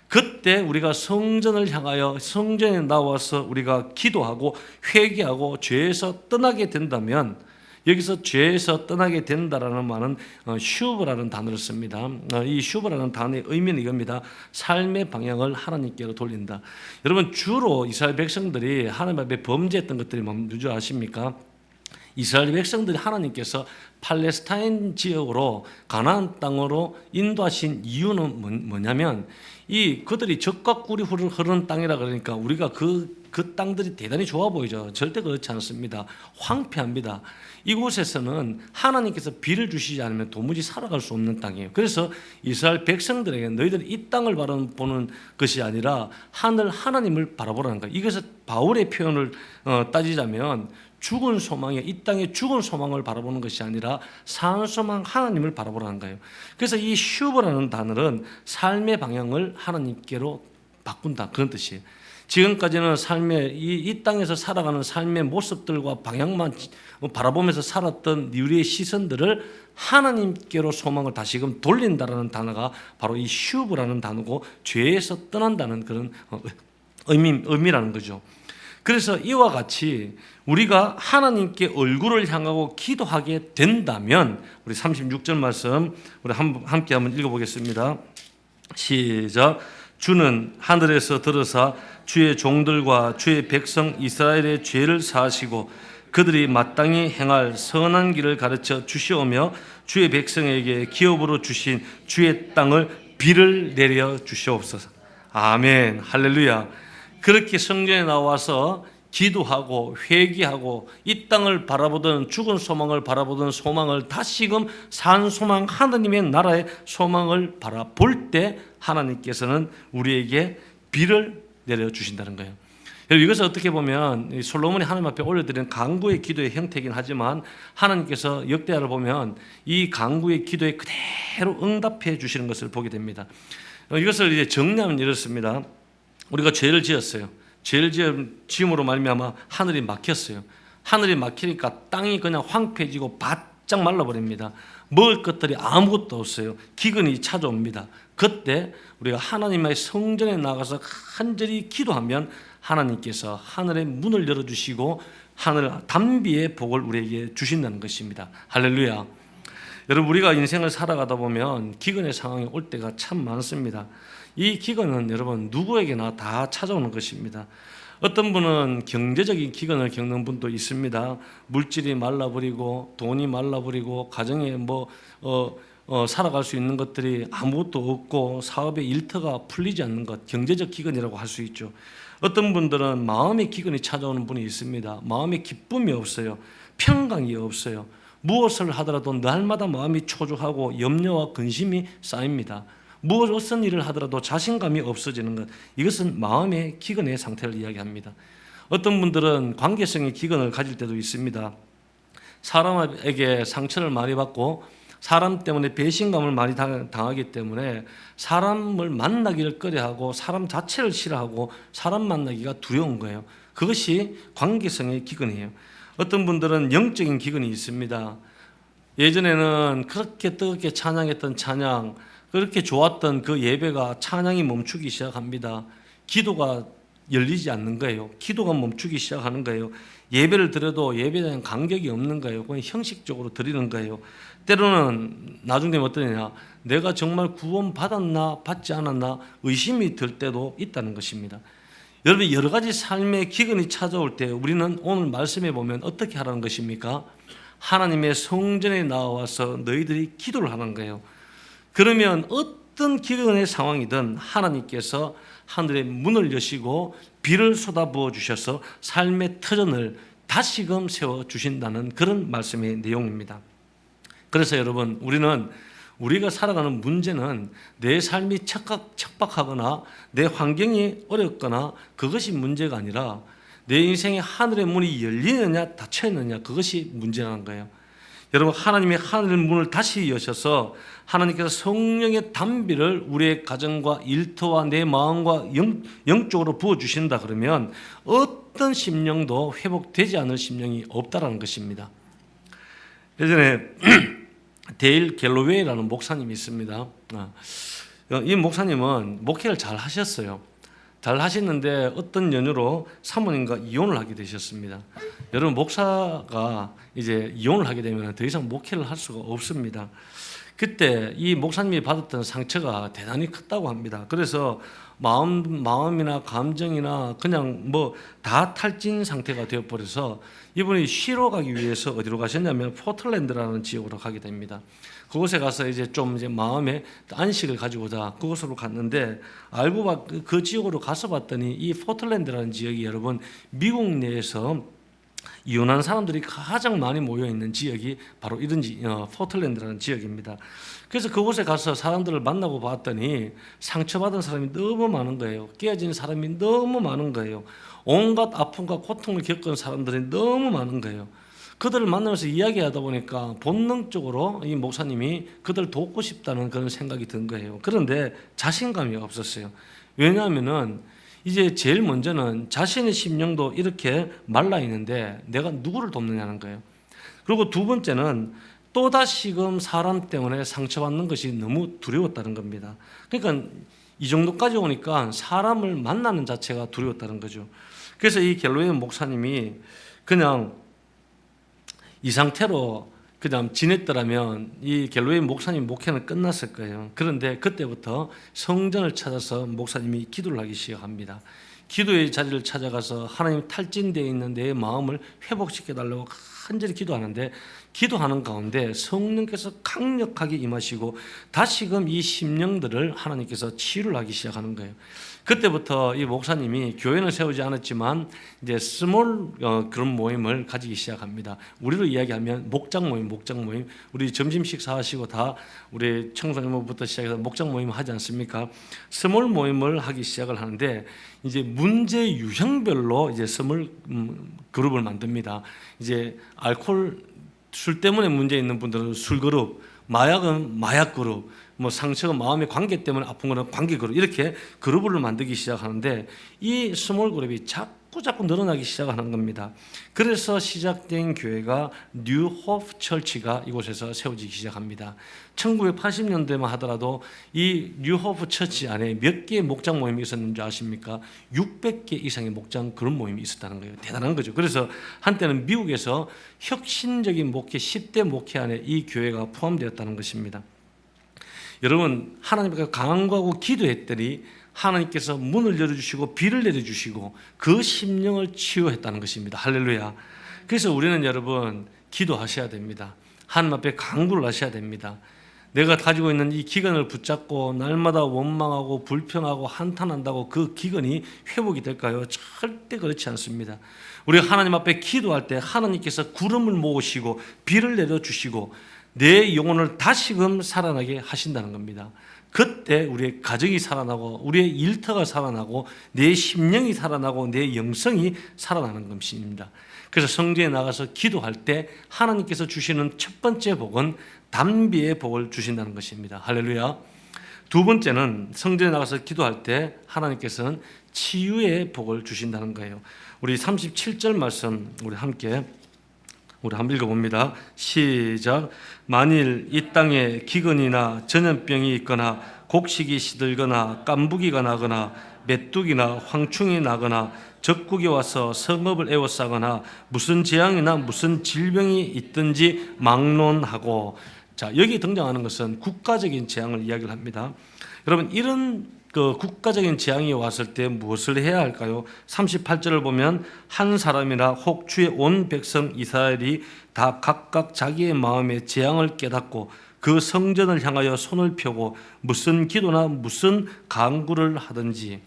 그때 우리가 성전을 향하여 성전에 나와서 우리가 기도하고 회개하고 죄에서 떠나게 된다면, 여기서 죄에서 떠나게 된다라는 말은 슈브라는 단어를 씁니다. 이 슈브라는 단어의 의미는 이겁니다. 삶의 방향을 하나님께로 돌린다. 여러분 주로 이스라엘 백성들이 하나님 앞에 범죄했던 것들이 뭔지 아십니까? 이스라엘 백성들이 하나님께서 팔레스타인 지역으로 가나안 땅으로 인도하신 이유는 뭐냐면 이 그들이 적과 꿀이 흐르는 땅이라 그러니까 우리가 그 땅들이 대단히 좋아 보이죠. 절대 그렇지 않습니다. 황폐합니다. 이곳에서는 하나님께서 비를 주시지 않으면 도무지 살아갈 수 없는 땅이에요. 그래서 이스라엘 백성들에게 너희들이 이 땅을 바라보는 것이 아니라 하나님을 바라보라는 거예요. 이것은 바울의 표현을 따지자면 죽은 소망에, 이 땅의 죽은 소망을 바라보는 것이 아니라 산 소망 하나님을 바라보라는 거예요. 그래서 이 슈브라는 단어는 삶의 방향을 하나님께로 바꾼다, 그런 뜻이에요. 지금까지는 삶의 이 땅에서 살아가는 삶의 모습들과 방향만 바라보면서 살았던 우리의 시선들을 하나님께로 소망을 다시금 돌린다라는 단어가 바로 이 슈브라는 단어고 죄에서 떠난다는 그런 의미라는 거죠. 그래서 이와 같이 우리가 하나님께 얼굴을 향하고 기도하게 된다면 우리 36절 말씀 우리 함께 한번 읽어보겠습니다. 시작. 주는 하늘에서 들으사 주의 종들과 주의 백성 이스라엘의 죄를 사하시고 그들이 마땅히 행할 선한 길을 가르쳐 주시오며 주의 백성에게 기업으로 주신 주의 땅을 비를 내려 주시옵소서. 아멘. 할렐루야. 그렇게 성전에 나와서 기도하고 회개하고 이 땅을 바라보던 죽은 소망을 바라보던 소망을 다시금 산 소망 하나님의 나라의 소망을 바라볼 때 하나님께서는 우리에게 비를 내려주신다는 거예요. 이것을 어떻게 보면 솔로몬이 하나님 앞에 올려드린 간구의 기도의 형태이긴 하지만 하나님께서 역대하를 보면 이 간구의 기도에 그대로 응답해 주시는 것을 보게 됩니다. 이것을 이제 정리하면 이렇습니다. 우리가 죄를 지었어요. 죄를 지음으로 말미암아 하늘이 막혔어요. 하늘이 막히니까 땅이 그냥 황폐해지고 바짝 말라버립니다. 먹을 것들이 아무것도 없어요. 기근이 찾아옵니다. 그때 우리가 하나님의 성전에 나가서 간절히 기도하면 하나님께서 하늘의 문을 열어주시고 하늘 단비의 복을 우리에게 주신다는 것입니다. 할렐루야. 여러분 우리가 인생을 살아가다 보면 기근의 상황이 올 때가 참 많습니다. 이 기근은 여러분 누구에게나 다 찾아오는 것입니다. 어떤 분은 경제적인 기근을 겪는 분도 있습니다. 물질이 말라버리고 돈이 말라버리고 가정에 살아갈 수 있는 것들이 아무것도 없고 사업의 일터가 풀리지 않는 것, 경제적 기근이라고 할 수 있죠. 어떤 분들은 마음의 기근이 찾아오는 분이 있습니다. 마음의 기쁨이 없어요. 평강이 없어요. 무엇을 하더라도 날마다 마음이 초조하고 염려와 근심이 쌓입니다. 무엇은 일을 하더라도 자신감이 없어지는 것, 이것은 마음의 기근의 상태를 이야기합니다. 어떤 분들은 관계성의 기근을 가질 때도 있습니다. 사람에게 상처를 많이 받고 사람 때문에 배신감을 많이 당하기 때문에 사람을 만나기를 꺼려하고 사람 자체를 싫어하고 사람 만나기가 두려운 거예요. 그것이 관계성의 기근이에요. 어떤 분들은 영적인 기근이 있습니다. 예전에는 그렇게 뜨겁게 찬양했던 찬양, 그렇게 좋았던 그 예배가 찬양이 멈추기 시작합니다. 기도가 열리지 않는 거예요. 기도가 멈추기 시작하는 거예요. 예배를 드려도 예배에 대한 감격이 없는 거예요. 그냥 형식적으로 드리는 거예요. 때로는 나중 되면 어떠냐, 내가 정말 구원 받았나 받지 않았나 의심이 들 때도 있다는 것입니다. 여러분, 여러 가지 삶의 기근이 찾아올 때 우리는 오늘 말씀에 보면 어떻게 하라는 것입니까? 하나님의 성전에 나와서 너희들이 기도를 하는 거예요. 그러면 어떤 기근의 상황이든 하나님께서 하늘의 문을 여시고 비를 쏟아부어 주셔서 삶의 터전을 다시금 세워주신다는 그런 말씀의 내용입니다. 그래서 여러분, 우리가 살아가는 문제는 내 삶이 척박하거나 내 환경이 어렵거나 그것이 문제가 아니라 내 인생에 하늘의 문이 열리느냐 닫혀있느냐, 그것이 문제라는 거예요. 여러분, 하나님의 하늘의 문을 다시 여셔서 하나님께서 성령의 단비를 우리의 가정과 일터와 내 마음과 영적으로 부어주신다 그러면 어떤 심령도 회복되지 않을 심령이 없다라는 것입니다. 예전에 데일 갤로웨이라는 목사님이 있습니다. 이 목사님은 목회를 잘 하셨어요. 잘 하시는데 어떤 연유로 사모님과 이혼을 하게 되셨습니다. 여러분, 목사가 이제 이혼을 하게 되면 더 이상 목회를 할 수가 없습니다. 그때 이 목사님이 받았던 상처가 대단히 컸다고 합니다. 그래서 마음이나 감정이나 그냥 뭐 다 탈진 상태가 되어버려서 이분이 쉬러 가기 위해서 어디로 가셨냐면 포틀랜드라는 지역으로 가게 됩니다. 그곳에 가서 이제 좀 이제 마음의 안식을 가지고자 그곳으로 갔는데, 알고 그 지역으로 가서 봤더니 이 포틀랜드라는 지역이 여러분, 미국 내에서 이혼한 사람들이 가장 많이 모여 있는 지역이 바로 이런 포틀랜드라는 지역입니다. 그래서 그곳에 가서 사람들을 만나고 봤더니 상처받은 사람이 너무 많은 거예요. 깨어진 사람이 너무 많은 거예요. 온갖 아픔과 고통을 겪은 사람들이 너무 많은 거예요. 그들을 만나면서 이야기하다 보니까 본능적으로 이 목사님이 그들을 돕고 싶다는 그런 생각이 든 거예요. 그런데 자신감이 없었어요. 왜냐하면은 이제 제일 먼저는 자신의 심령도 이렇게 말라 있는데 내가 누구를 돕느냐는 거예요. 그리고 두 번째는 또다시금 사람 때문에 상처받는 것이 너무 두려웠다는 겁니다. 그러니까 이 정도까지 오니까 사람을 만나는 자체가 두려웠다는 거죠. 그래서 이 갤로웨이 목사님이 그냥 이 상태로 그냥 지냈더라면 이 갤로웨이 목사님 목회는 끝났을 거예요. 그런데 그때부터 성전을 찾아서 목사님이 기도를 하기 시작합니다. 기도의 자리를 찾아가서 하나님, 탈진되어 있는 내 마음을 회복시켜달라고 간절히 기도하는데, 기도하는 가운데 성령께서 강력하게 임하시고 다시금 이 심령들을 하나님께서 치유를 하기 시작하는 거예요. 그때부터 이 목사님이 교회는 세우지 않았지만 이제 스몰 그런 모임을 가지기 시작합니다. 우리로 이야기하면 목장 모임. 우리 점심 식사하시고 다 우리 청소년부터 시작해서 목장 모임 하지 않습니까? 스몰 모임을 하기 시작을 하는데, 이제 문제 유형별로 이제 스몰 그룹을 만듭니다. 이제 술 때문에 문제 있는 분들은 술 그룹, 마약은 마약 그룹, 뭐 상처가 마음의 관계 때문에 아픈 거는 관계 그룹, 이렇게 그룹을 만들기 시작하는데 이 스몰 그룹이 자꾸 늘어나기 시작하는 겁니다. 그래서 시작된 교회가 뉴 호프 처치가 이곳에서 세워지기 시작합니다. 1980년대만 하더라도 이 뉴 호프 처치 안에 몇 개의 목장 모임이 있었는지 아십니까? 600개 이상의 목장 그런 모임이 있었다는 거예요. 대단한 거죠. 그래서 한때는 미국에서 혁신적인 목회 10대 목회 안에 이 교회가 포함되었다는 것입니다. 여러분, 하나님께 간구하고 기도했더니 하나님께서 문을 열어주시고 비를 내려주시고 그 심령을 치유했다는 것입니다. 할렐루야. 그래서 우리는 여러분 기도하셔야 됩니다. 하나님 앞에 간구를 하셔야 됩니다. 내가 가지고 있는 이 기근을 붙잡고 날마다 원망하고 불평하고 한탄한다고 그 기근이 회복이 될까요? 절대 그렇지 않습니다. 우리가 하나님 앞에 기도할 때 하나님께서 구름을 모으시고 비를 내려주시고 내 영혼을 다시금 살아나게 하신다는 겁니다. 그때 우리의 가정이 살아나고 우리의 일터가 살아나고 내 심령이 살아나고 내 영성이 살아나는 것입니다. 그래서 성전에 나가서 기도할 때 하나님께서 주시는 첫 번째 복은 담비의 복을 주신다는 것입니다. 할렐루야. 두 번째는 성전에 나가서 기도할 때 하나님께서는 치유의 복을 주신다는 거예요. 우리 37절 말씀 우리 한번 읽어봅니다. 시작. 만일 이 땅에 기근이나 전염병이 있거나 곡식이 시들거나 깐부기가 나거나 메뚜기나 황충이 나거나 적국이 와서 성읍을 에워싸거나 무슨 재앙이나 무슨 질병이 있든지 막론하고. 자, 여기 등장하는 것은 국가적인 재앙을 이야기를 합니다. 여러분, 이런 국가적인 재앙이 왔을 때 무엇을 해야 할까요? 38절을 보면 한 사람이나 혹 주의 온 백성 이스라엘이 다 각각 자기의 마음에 재앙을 깨닫고 그 성전을 향하여 손을 펴고 무슨 기도나 무슨 간구를 하든지.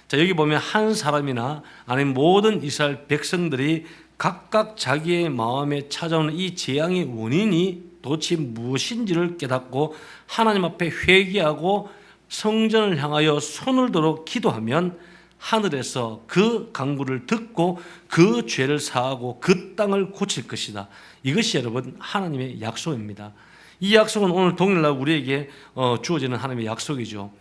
자, 여기 보면 한 사람이나 아니면 모든 이스라엘 백성들이 각각 자기의 마음에 찾아오는 이 재앙의 원인이 도대체 무엇인지를 깨닫고 하나님 앞에 회개하고 성전을 향하여 손을 들어 기도하면 하늘에서 그 간구를 듣고 그 죄를 사하고 그 땅을 고칠 것이다. 이것이 여러분 하나님의 약속입니다. 이 약속은 오늘 동일날 우리에게 주어지는 하나님의 약속이죠.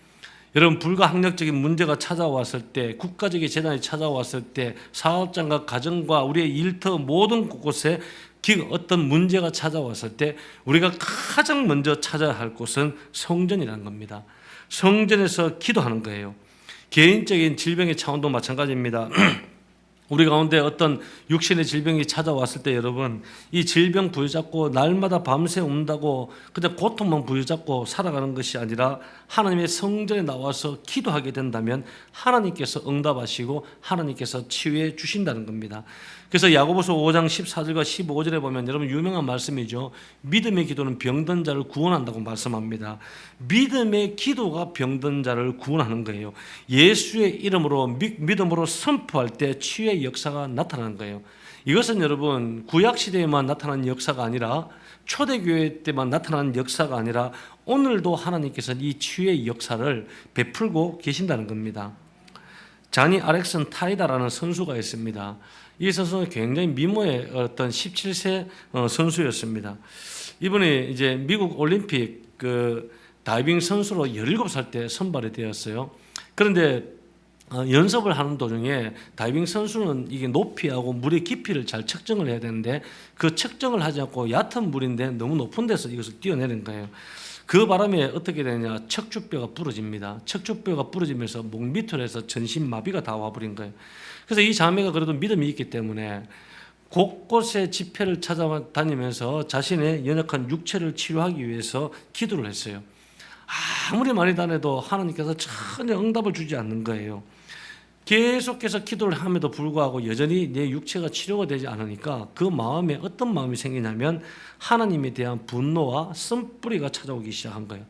여러분, 불가항력적인 문제가 찾아왔을 때, 국가적인 재난이 찾아왔을 때, 사업장과 가정과 우리의 일터 모든 곳곳에 어떤 문제가 찾아왔을 때 우리가 가장 먼저 찾아야 할 곳은 성전이라는 겁니다. 성전에서 기도하는 거예요. 개인적인 질병의 차원도 마찬가지입니다. 우리 가운데 어떤 육신의 질병이 찾아왔을 때 여러분, 이 질병 부여잡고 날마다 밤새 운다고 그냥 고통만 부여잡고 살아가는 것이 아니라 하나님의 성전에 나와서 기도하게 된다면 하나님께서 응답하시고 하나님께서 치유해 주신다는 겁니다. 그래서 야고보서 5장 14절과 15절에 보면 여러분 유명한 말씀이죠. 믿음의 기도는 병든 자를 구원한다고 말씀합니다. 믿음의 기도가 병든 자를 구원하는 거예요. 예수의 이름으로 믿음으로 선포할 때 치유의 역사가 나타나는 거예요. 이것은 여러분 구약시대에만 나타난 역사가 아니라 초대교회 때만 나타난 역사가 아니라 오늘도 하나님께서 이 치유의 역사를 베풀고 계신다는 겁니다. 자니 알렉슨 타이다라는 선수가 있습니다. 이 선수는 굉장히 미모의 어떤 17세 선수였습니다. 이번에 이제 미국 올림픽 다이빙 선수로 17살 때 선발이 되었어요. 그런데 연습을 하는 도중에 다이빙 선수는 이게 높이하고 물의 깊이를 잘 측정을 해야 되는데 그 측정을 하지 않고 얕은 물인데 너무 높은 데서 이것을 뛰어내린 거예요. 그 바람에 어떻게 되냐, 척추뼈가 부러집니다. 척추뼈가 부러지면서 목 밑으로 해서 전신마비가 다 와버린 거예요. 그래서 이 자매가 그래도 믿음이 있기 때문에 곳곳에 집회를 찾아다니면서 자신의 연약한 육체를 치료하기 위해서 기도를 했어요. 아무리 많이 다녀도 하나님께서 전혀 응답을 주지 않는 거예요. 계속해서 기도를 함에도 불구하고 여전히 내 육체가 치료가 되지 않으니까 그 마음에 어떤 마음이 생기냐면 하나님에 대한 분노와 쓴뿌리가 찾아오기 시작한 거예요.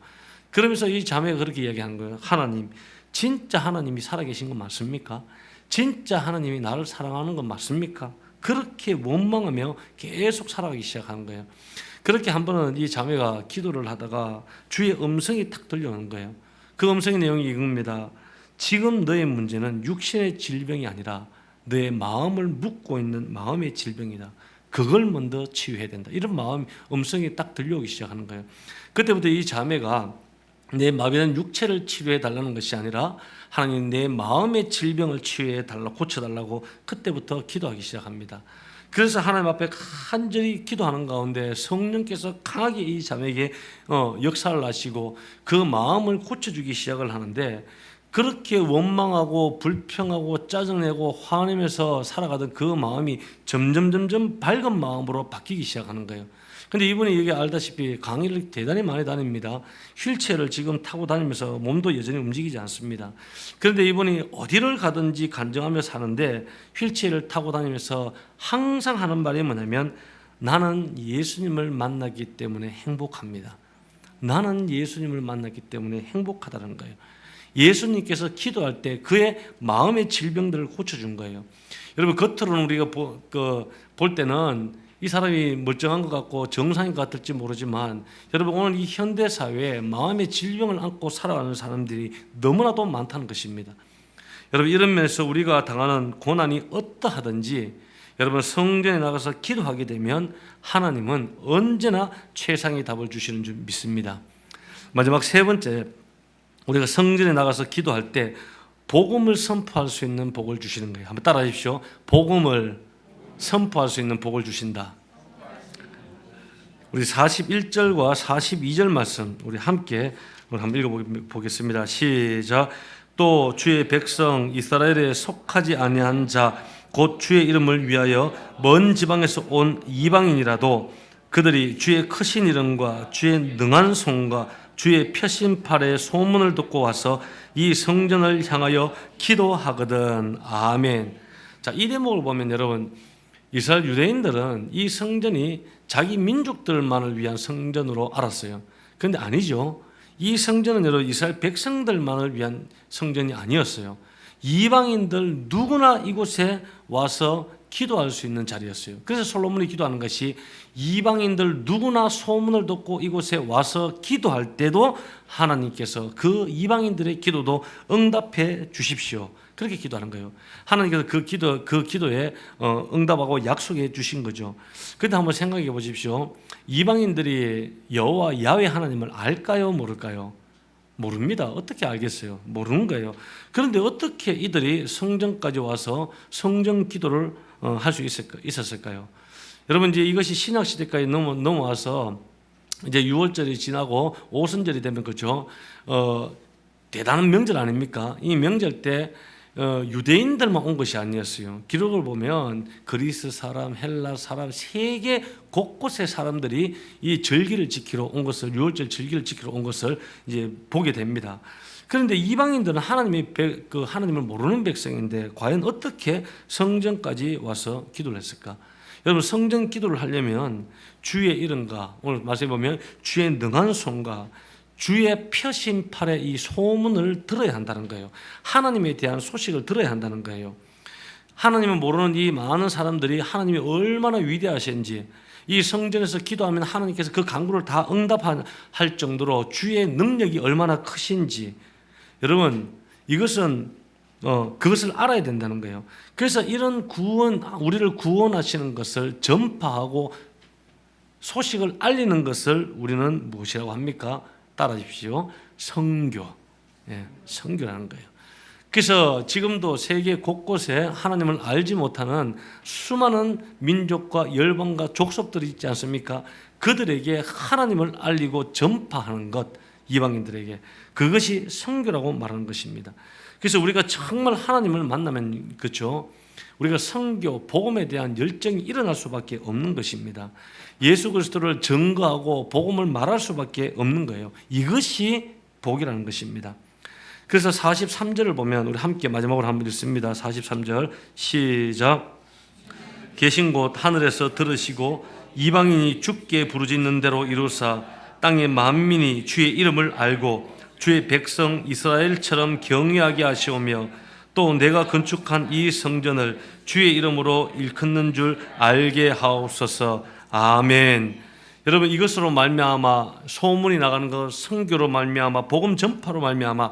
그러면서 이 자매가 그렇게 이야기하는 거예요. 하나님, 진짜 하나님이 살아계신 건 맞습니까? 진짜 하나님이 나를 사랑하는 건 맞습니까? 그렇게 원망하며 계속 살아가기 시작하는 거예요. 그렇게 한 번은 이 자매가 기도를 하다가 주의 음성이 탁 들려오는 거예요. 그 음성의 내용이 이겁니다. 지금 너의 문제는 육신의 질병이 아니라 너의 마음을 묶고 있는 마음의 질병이다. 그걸 먼저 치유해야 된다. 이런 음성이 딱 들려오기 시작하는 거예요. 그때부터 이 자매가 내 마비된 육체를 치료해 달라는 것이 아니라 하나님 내 마음의 질병을 치유해 달라, 고쳐달라고 그때부터 기도하기 시작합니다. 그래서 하나님 앞에 간절히 기도하는 가운데 성령께서 강하게 이 자매에게 역사를 하시고 그 마음을 고쳐주기 시작을 하는데, 그렇게 원망하고 불평하고 짜증내고 화내면서 살아가던 그 마음이 점점 밝은 마음으로 바뀌기 시작하는 거예요. 근데 이분이 여기 알다시피 강의를 대단히 많이 다닙니다. 휠체어를 지금 타고 다니면서 몸도 여전히 움직이지 않습니다. 그런데 이분이 어디를 가든지 간증하며 사는데 휠체어를 타고 다니면서 항상 하는 말이 뭐냐면 나는 예수님을 만나기 때문에 행복합니다. 나는 예수님을 만났기 때문에 행복하다는 거예요. 예수님께서 기도할 때 그의 마음의 질병들을 고쳐준 거예요. 여러분, 겉으로는 우리가 볼 때는 이 사람이 멀쩡한 것 같고 정상인 것 같을지 모르지만 여러분, 오늘 이 현대사회에 마음의 질병을 안고 살아가는 사람들이 너무나도 많다는 것입니다. 여러분, 이런 면에서 우리가 당하는 고난이 어떠하든지 여러분 성전에 나가서 기도하게 되면 하나님은 언제나 최상의 답을 주시는 줄 믿습니다. 마지막 세 번째, 우리가 성전에 나가서 기도할 때 복음을 선포할 수 있는 복을 주시는 거예요. 한번 따라 하십시오. 복음을 선포할 수 있는 복을 주신다. 우리 41절과 42절 말씀 우리 함께 한번 읽어보겠습니다. 시작. 또 주의 백성 이스라엘에 속하지 아니한 자 곧 주의 이름을 위하여 먼 지방에서 온 이방인이라도 그들이 주의 크신 이름과 주의 능한 손과 주의 펴신 팔의 소문을 듣고 와서 이 성전을 향하여 기도하거든. 아멘. 자, 이 대목을 보면 여러분, 이스라엘 유대인들은 이 성전이 자기 민족들만을 위한 성전으로 알았어요. 그런데 아니죠. 이 성전은 여러분 이스라엘 백성들만을 위한 성전이 아니었어요. 이방인들 누구나 이곳에 와서 기도할 수 있는 자리였어요. 그래서 솔로몬이 기도하는 것이 이방인들 누구나 소문을 듣고 이곳에 와서 기도할 때도 하나님께서 그 이방인들의 기도도 응답해 주십시오. 그렇게 기도하는 거예요. 하나님께서 그 기도에 응답하고 약속해 주신 거죠. 그런데 한번 생각해 보십시오. 이방인들이 여호와 야훼 하나님을 알까요, 모를까요? 모릅니다. 어떻게 알겠어요? 모르는 거예요. 그런데 어떻게 이들이 성전까지 와서 성전 기도를 할 수 있었을까요? 여러분, 이제 이것이 신약 시대까지 넘어와서 이제 6월절이 지나고 오순절이 되면 그렇죠. 대단한 명절 아닙니까? 이 명절 때 유대인들만 온 것이 아니었어요. 기록을 보면 그리스 사람, 헬라 사람, 세계 곳곳의 사람들이 이 절기를 지키러 온 것을, 6월절 절기를 지키러 온 것을 이제 보게 됩니다. 그런데 이방인들은 하나님을 모르는 백성인데 과연 어떻게 성전까지 와서 기도를 했을까? 여러분, 성전 기도를 하려면 주의 이름과 오늘 말씀해 보면 주의 능한 손과 주의 펴신 팔의 이 소문을 들어야 한다는 거예요. 하나님에 대한 소식을 들어야 한다는 거예요. 하나님을 모르는 이 많은 사람들이 하나님이 얼마나 위대하신지, 이 성전에서 기도하면 하나님께서 그 간구를 다 응답할 정도로 주의 능력이 얼마나 크신지, 여러분 이것은 그것을 알아야 된다는 거예요. 그래서 이런 우리를 구원하시는 것을 전파하고 소식을 알리는 것을 우리는 무엇이라고 합니까? 따라하십시오. 선교. 선교라는 거예요. 그래서 지금도 세계 곳곳에 하나님을 알지 못하는 수많은 민족과 열방과 족속들이 있지 않습니까? 그들에게 하나님을 알리고 전파하는 것, 이방인들에게, 그것이 선교라고 말하는 것입니다. 그래서 우리가 정말 하나님을 만나면, 그렇죠, 우리가 선교, 복음에 대한 열정이 일어날 수밖에 없는 것입니다. 예수 그리스도를 증거하고 복음을 말할 수밖에 없는 거예요. 이것이 복이라는 것입니다. 그래서 43절을 보면 우리 함께 마지막으로 한번 읽습니다. 43절 시작. 계신 곳 하늘에서 들으시고 이방인이 주께 부르짖는 대로 이루사 땅의 만민이 주의 이름을 알고 주의 백성 이스라엘처럼 경외하게 하시오며 또 내가 건축한 이 성전을 주의 이름으로 일컫는 줄 알게 하옵소서. 아멘. 여러분, 이것으로 말미암아 소문이 나가는 것, 선교로 말미암아 복음 전파로 말미암아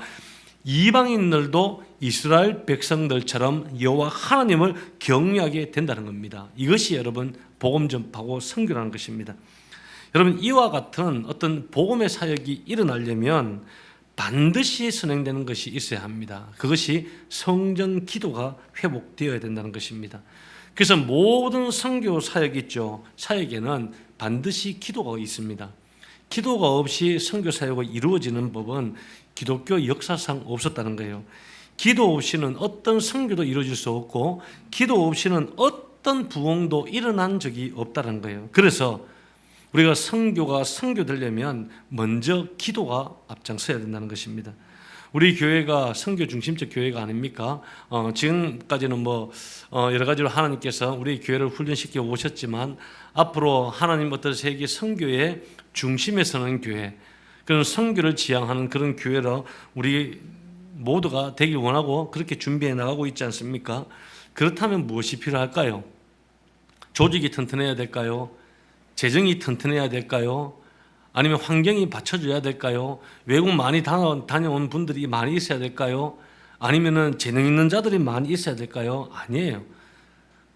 이방인들도 이스라엘 백성들처럼 여호와 하나님을 경외하게 된다는 겁니다. 이것이 여러분 복음 전파고 선교라는 것입니다. 여러분, 이와 같은 어떤 복음의 사역이 일어나려면 반드시 선행되는 것이 있어야 합니다. 그것이 성전 기도가 회복되어야 된다는 것입니다. 그래서 모든 선교 사역이 있죠. 사역에는 반드시 기도가 있습니다. 기도가 없이 선교 사역이 이루어지는 법은 기독교 역사상 없었다는 거예요. 기도 없이는 어떤 선교도 이루어질 수 없고 기도 없이는 어떤 부흥도 일어난 적이 없다는 거예요. 그래서 우리가 선교가 선교되려면 먼저 기도가 앞장서야 된다는 것입니다. 우리 교회가 선교 중심적 교회가 아닙니까? 지금까지는 여러 가지로 하나님께서 우리 교회를 훈련시켜 오셨지만 앞으로 하나님 어떤 세계 선교의 중심에 서는 교회, 그런 선교를 지향하는 그런 교회로 우리 모두가 되길 원하고 그렇게 준비해 나가고 있지 않습니까? 그렇다면 무엇이 필요할까요? 조직이 튼튼해야 될까요? 재정이 튼튼해야 될까요? 아니면 환경이 받쳐줘야 될까요? 외국 많이 다녀온 분들이 많이 있어야 될까요? 아니면은 재능 있는 자들이 많이 있어야 될까요? 아니에요.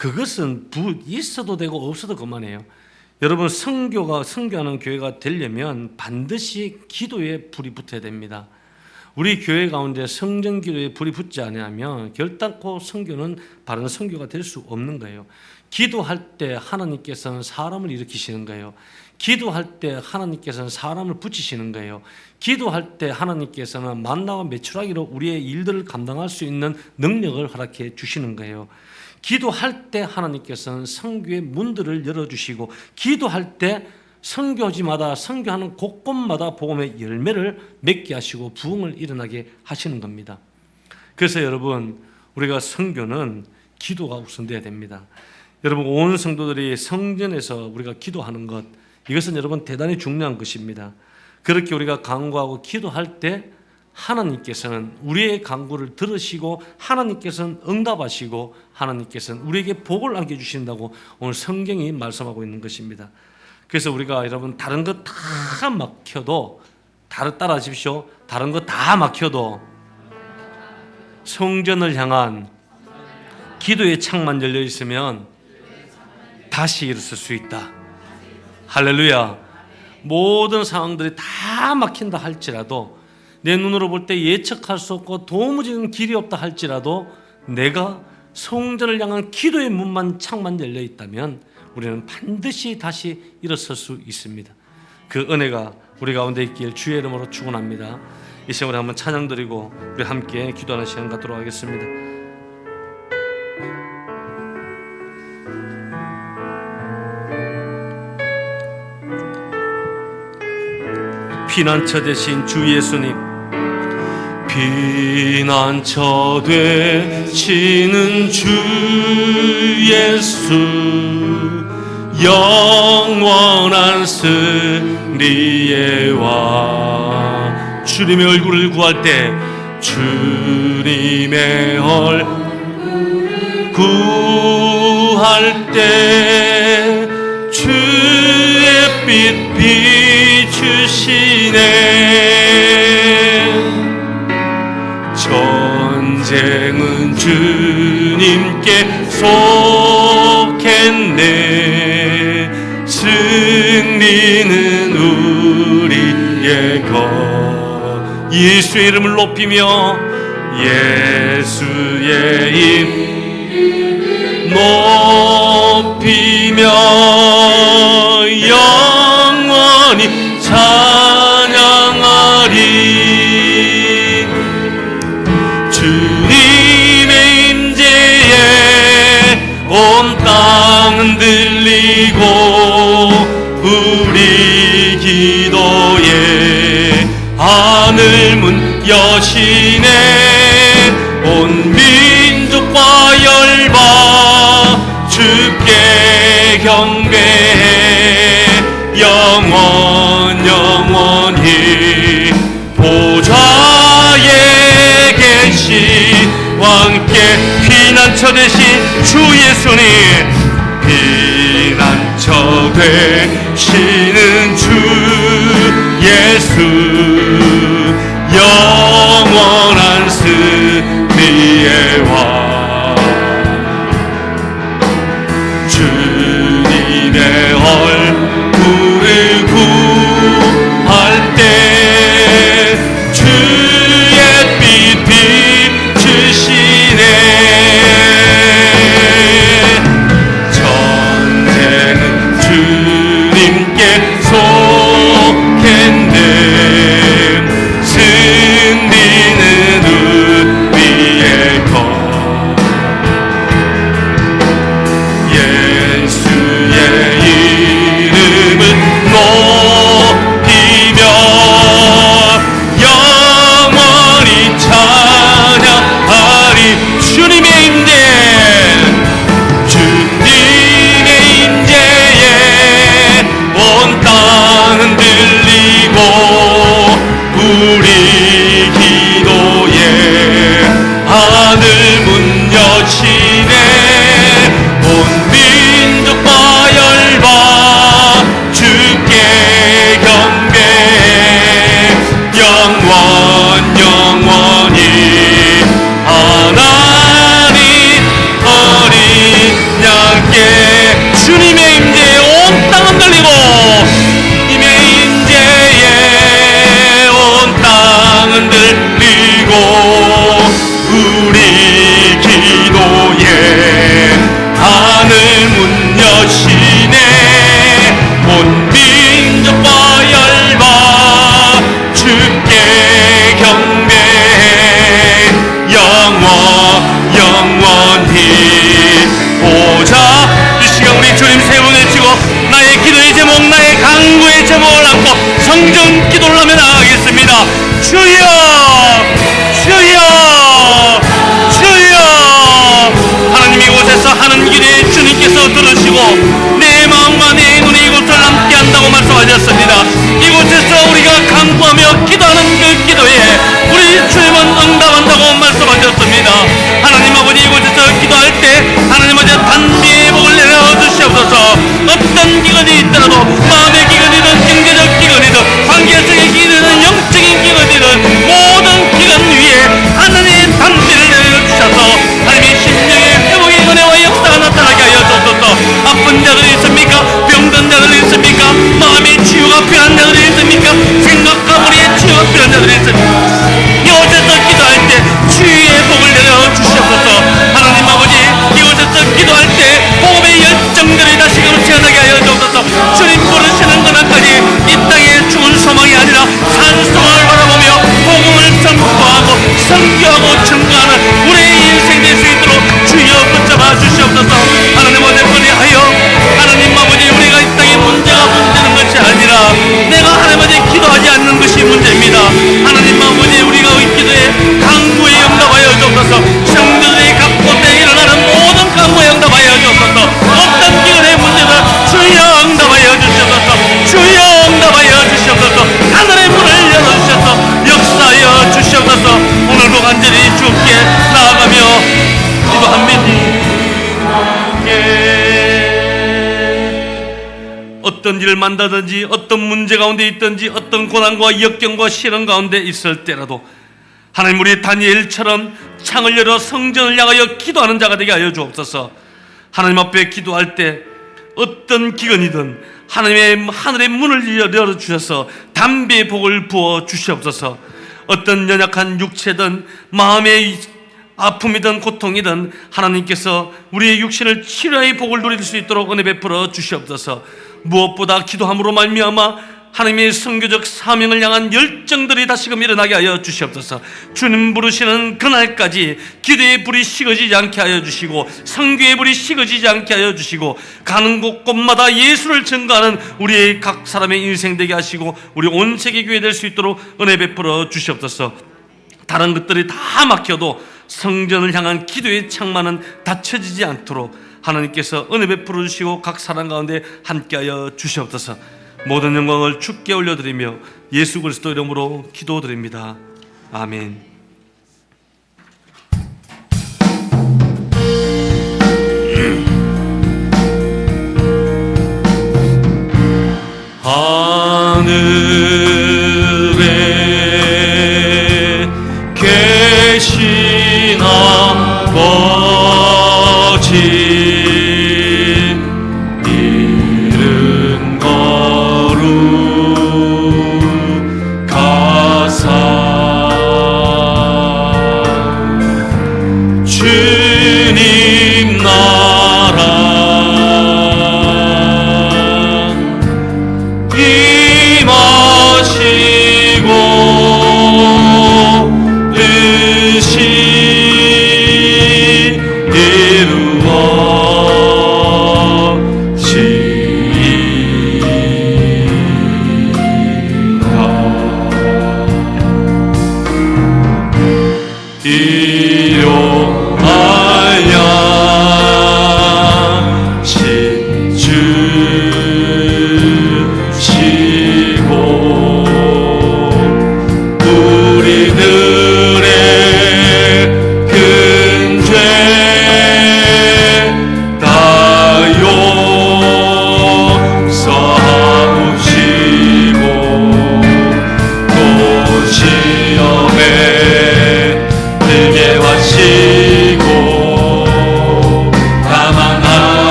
그것은 있어도 되고 없어도 그만해요. 여러분, 선교하는 교회가 되려면 반드시 기도에 불이 붙어야 됩니다. 우리 교회 가운데 성전 기도에 불이 붙지 않으면 결단코 선교는 바른 선교가 될 수 없는 거예요. 기도할 때 하나님께서는 사람을 일으키시는 거예요. 기도할 때 하나님께서는 사람을 붙이시는 거예요. 기도할 때 하나님께서는 만나와 메추라기로 우리의 일들을 감당할 수 있는 능력을 허락해 주시는 거예요. 기도할 때 하나님께서는 선교의 문들을 열어주시고, 기도할 때 선교지마다 선교하는 곳곳마다 복음의 열매를 맺게 하시고 부흥을 일어나게 하시는 겁니다. 그래서 여러분, 우리가 선교는 기도가 우선돼야 됩니다. 여러분, 온 성도들이 성전에서 우리가 기도하는 것, 이것은 여러분 대단히 중요한 것입니다. 그렇게 우리가 간구하고 기도할 때 하나님께서는 우리의 간구를 들으시고 하나님께서는 응답하시고 하나님께서는 우리에게 복을 안겨주신다고 오늘 성경이 말씀하고 있는 것입니다. 그래서 우리가 여러분 다른 것 다 막혀도, 따라하십시오. 다른 것 다 막혀도 성전을 향한 기도의 창만 열려 있으면 다시 일어설 수 있다. 할렐루야. 모든 상황들이 다 막힌다 할지라도, 내 눈으로 볼 때 예측할 수 없고 도무지 길이 없다 할지라도 내가 성전을 향한 기도의 문만 창만 열려 있다면 우리는 반드시 다시 일어설 수 있습니다. 그 은혜가 우리 가운데 있길 주의 이름으로 축원합니다. 이 시간 우리 한번 찬양 드리고 우리 함께 기도하는 시간 갖도록 하겠습니다. 피난처 되신 주 예수님, 피난처 되시는 주 예수, 영원한 승리의 왕. 주님의 얼굴을 구할 때, 주님의 얼굴을 구할 때 주의 빛 비추시네. 전쟁은 주님께 속했네. 승리는 우리의 것. 예수의 이름을 높이며, 예수의 이름 높이며 영원히 찬양하리. 주님의 임재에 온 땅은 들리고 우리 기도에 하늘 문 여시네. 온 민족과 열방 주께 경배해. 영원히 보좌에 계신 왕께 피난처 되신 주 예수님, 피난처 되시는 주 예수, 영원한 승리의 왕. 주님의 얼굴을 구할 때 주의 빛 비추시네. 전쟁은 주님께 속했네. 아픈 자들이 있습니까? 병든 자들이 있습니까? 마음의 치유가 필요한 자들이 있습니까? 생각과 머리의 치유가 필요한 자들이 있습니까? 이곳에서 기도할 때 치유의 복을 내려 주시옵소서. 하나님 아버지, 이곳에서 기도할 때 복음의 열정들이 다시금 태어나게 하여 주옵소서. 주님 부르시는 그날까지 이 땅에 죽은 소망이 아니라 산소망을 바라보며 복음을 선포하고 선교하고 증거하는 우리의 인생 될 수 있도록 주여 붙잡아 주시옵소서. 하나님 아버지, 그리하여 하나님 아버지, 우리가 이 땅의 문제가 문제는 것이 아니라 내가 하나님 아버지 기도하지 않는 것이 문제입니다. 하나님 아버지, 우리가 이 기도에 강구에 응답하여 주옵소서. 성도들이 각 곳에 일어나는 모든 강구에 응답하여 주옵소서. 어떤 기도의 문제를 주여 응답하여 주시옵소서. 주여 응답하여 주시옵소서. 하늘의 문을 열어주셔서 역사하여 주시옵소서. 오늘도 간절히 주께 나아가며 기도합니다. 어떤 일을 만나든지 어떤 문제 가운데 있든지 어떤 고난과 역경과 시련 가운데 있을 때라도 하나님, 우리 다니엘처럼 창을 열어 성전을 향하여 기도하는 자가 되게 하여 주옵소서. 하나님 앞에 기도할 때 어떤 기근이든 하나님의 하늘의 문을 열어주셔서 담대의 복을 부어 주시옵소서. 어떤 연약한 육체든 마음의 아픔이든 고통이든 하나님께서 우리의 육신을 치료의 복을 누릴 수 있도록 은혜 베풀어 주시옵소서. 무엇보다 기도함으로 말미암아 하나님의 선교적 사명을 향한 열정들이 다시금 일어나게 하여 주시옵소서. 주님 부르시는 그날까지 기도의 불이 식어지지 않게 하여 주시고 선교의 불이 식어지지 않게 하여 주시고 가는 곳곳마다 예수를 증거하는 우리의 각 사람의 인생 되게 하시고 우리 온 세계 교회 될 수 있도록 은혜 베풀어 주시옵소서. 다른 것들이 다 막혀도 성전을 향한 기도의 창문은 닫혀지지 않도록 하나님께서 은혜 베풀어 주시고 각 사람 가운데 함께하여 주시옵소서. 모든 영광을 주께 올려드리며 예수 그리스도 이름으로 기도드립니다. 아멘. 하늘에 계신 아버지,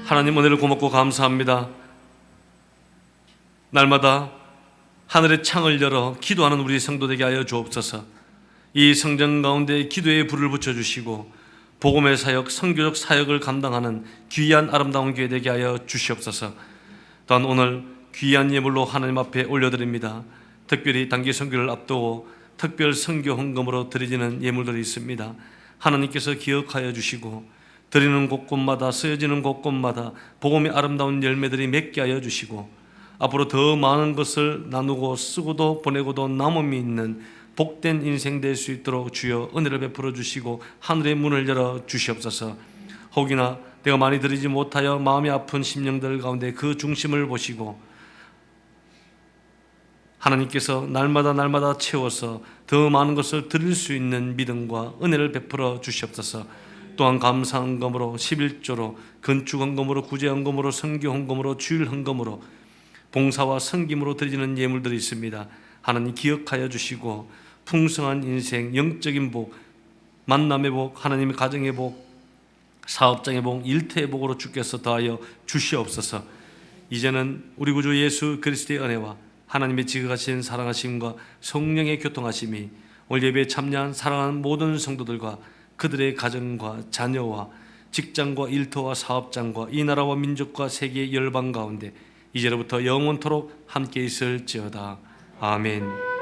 하나님 은혜를 고맙고 감사합니다. 날마다 하늘의 창을 열어 기도하는 우리 성도 되게 하여 주옵소서. 이 성전 가운데 기도의 불을 붙여주시고 복음의 사역, 선교적 사역을 감당하는 귀한 아름다운 교회 되게 하여 주시옵소서. 또한 오늘 귀한 예물로 하나님 앞에 올려드립니다. 특별히 단기 선교를 앞두고 특별 선교 헌금으로 드려지는 예물들이 있습니다. 하나님께서 기억하여 주시고 드리는 곳곳마다 쓰여지는 곳곳마다 복음의 아름다운 열매들이 맺게 하여 주시고 앞으로 더 많은 것을 나누고 쓰고도 보내고도 남음이 있는 복된 인생 될 수 있도록 주여 은혜를 베풀어 주시고 하늘의 문을 열어 주시옵소서. 혹이나 내가 많이 드리지 못하여 마음이 아픈 심령들 가운데 그 중심을 보시고 하나님께서 날마다 채워서 더 많은 것을 드릴 수 있는 믿음과 은혜를 베풀어 주시옵소서. 또한 감사헌금으로 11조로 건축헌금으로 구제헌금으로 선교헌금으로 주일헌금으로 봉사와 섬김으로 드리는 예물들이 있습니다. 하나님 기억하여 주시고 풍성한 인생, 영적인 복, 만남의 복, 하나님의 가정의 복, 사업장의 복, 일터의 복으로 주께서 더하여 주시옵소서. 이제는 우리 구주 예수 그리스도의 은혜와 하나님의 지극하신 사랑하심과 성령의 교통하심이 오늘 예배에 참여한 사랑하는 모든 성도들과 그들의 가정과 자녀와 직장과 일터와 사업장과 이 나라와 민족과 세계의 열방 가운데 이제로부터 영원토록 함께 있을지어다. 아멘.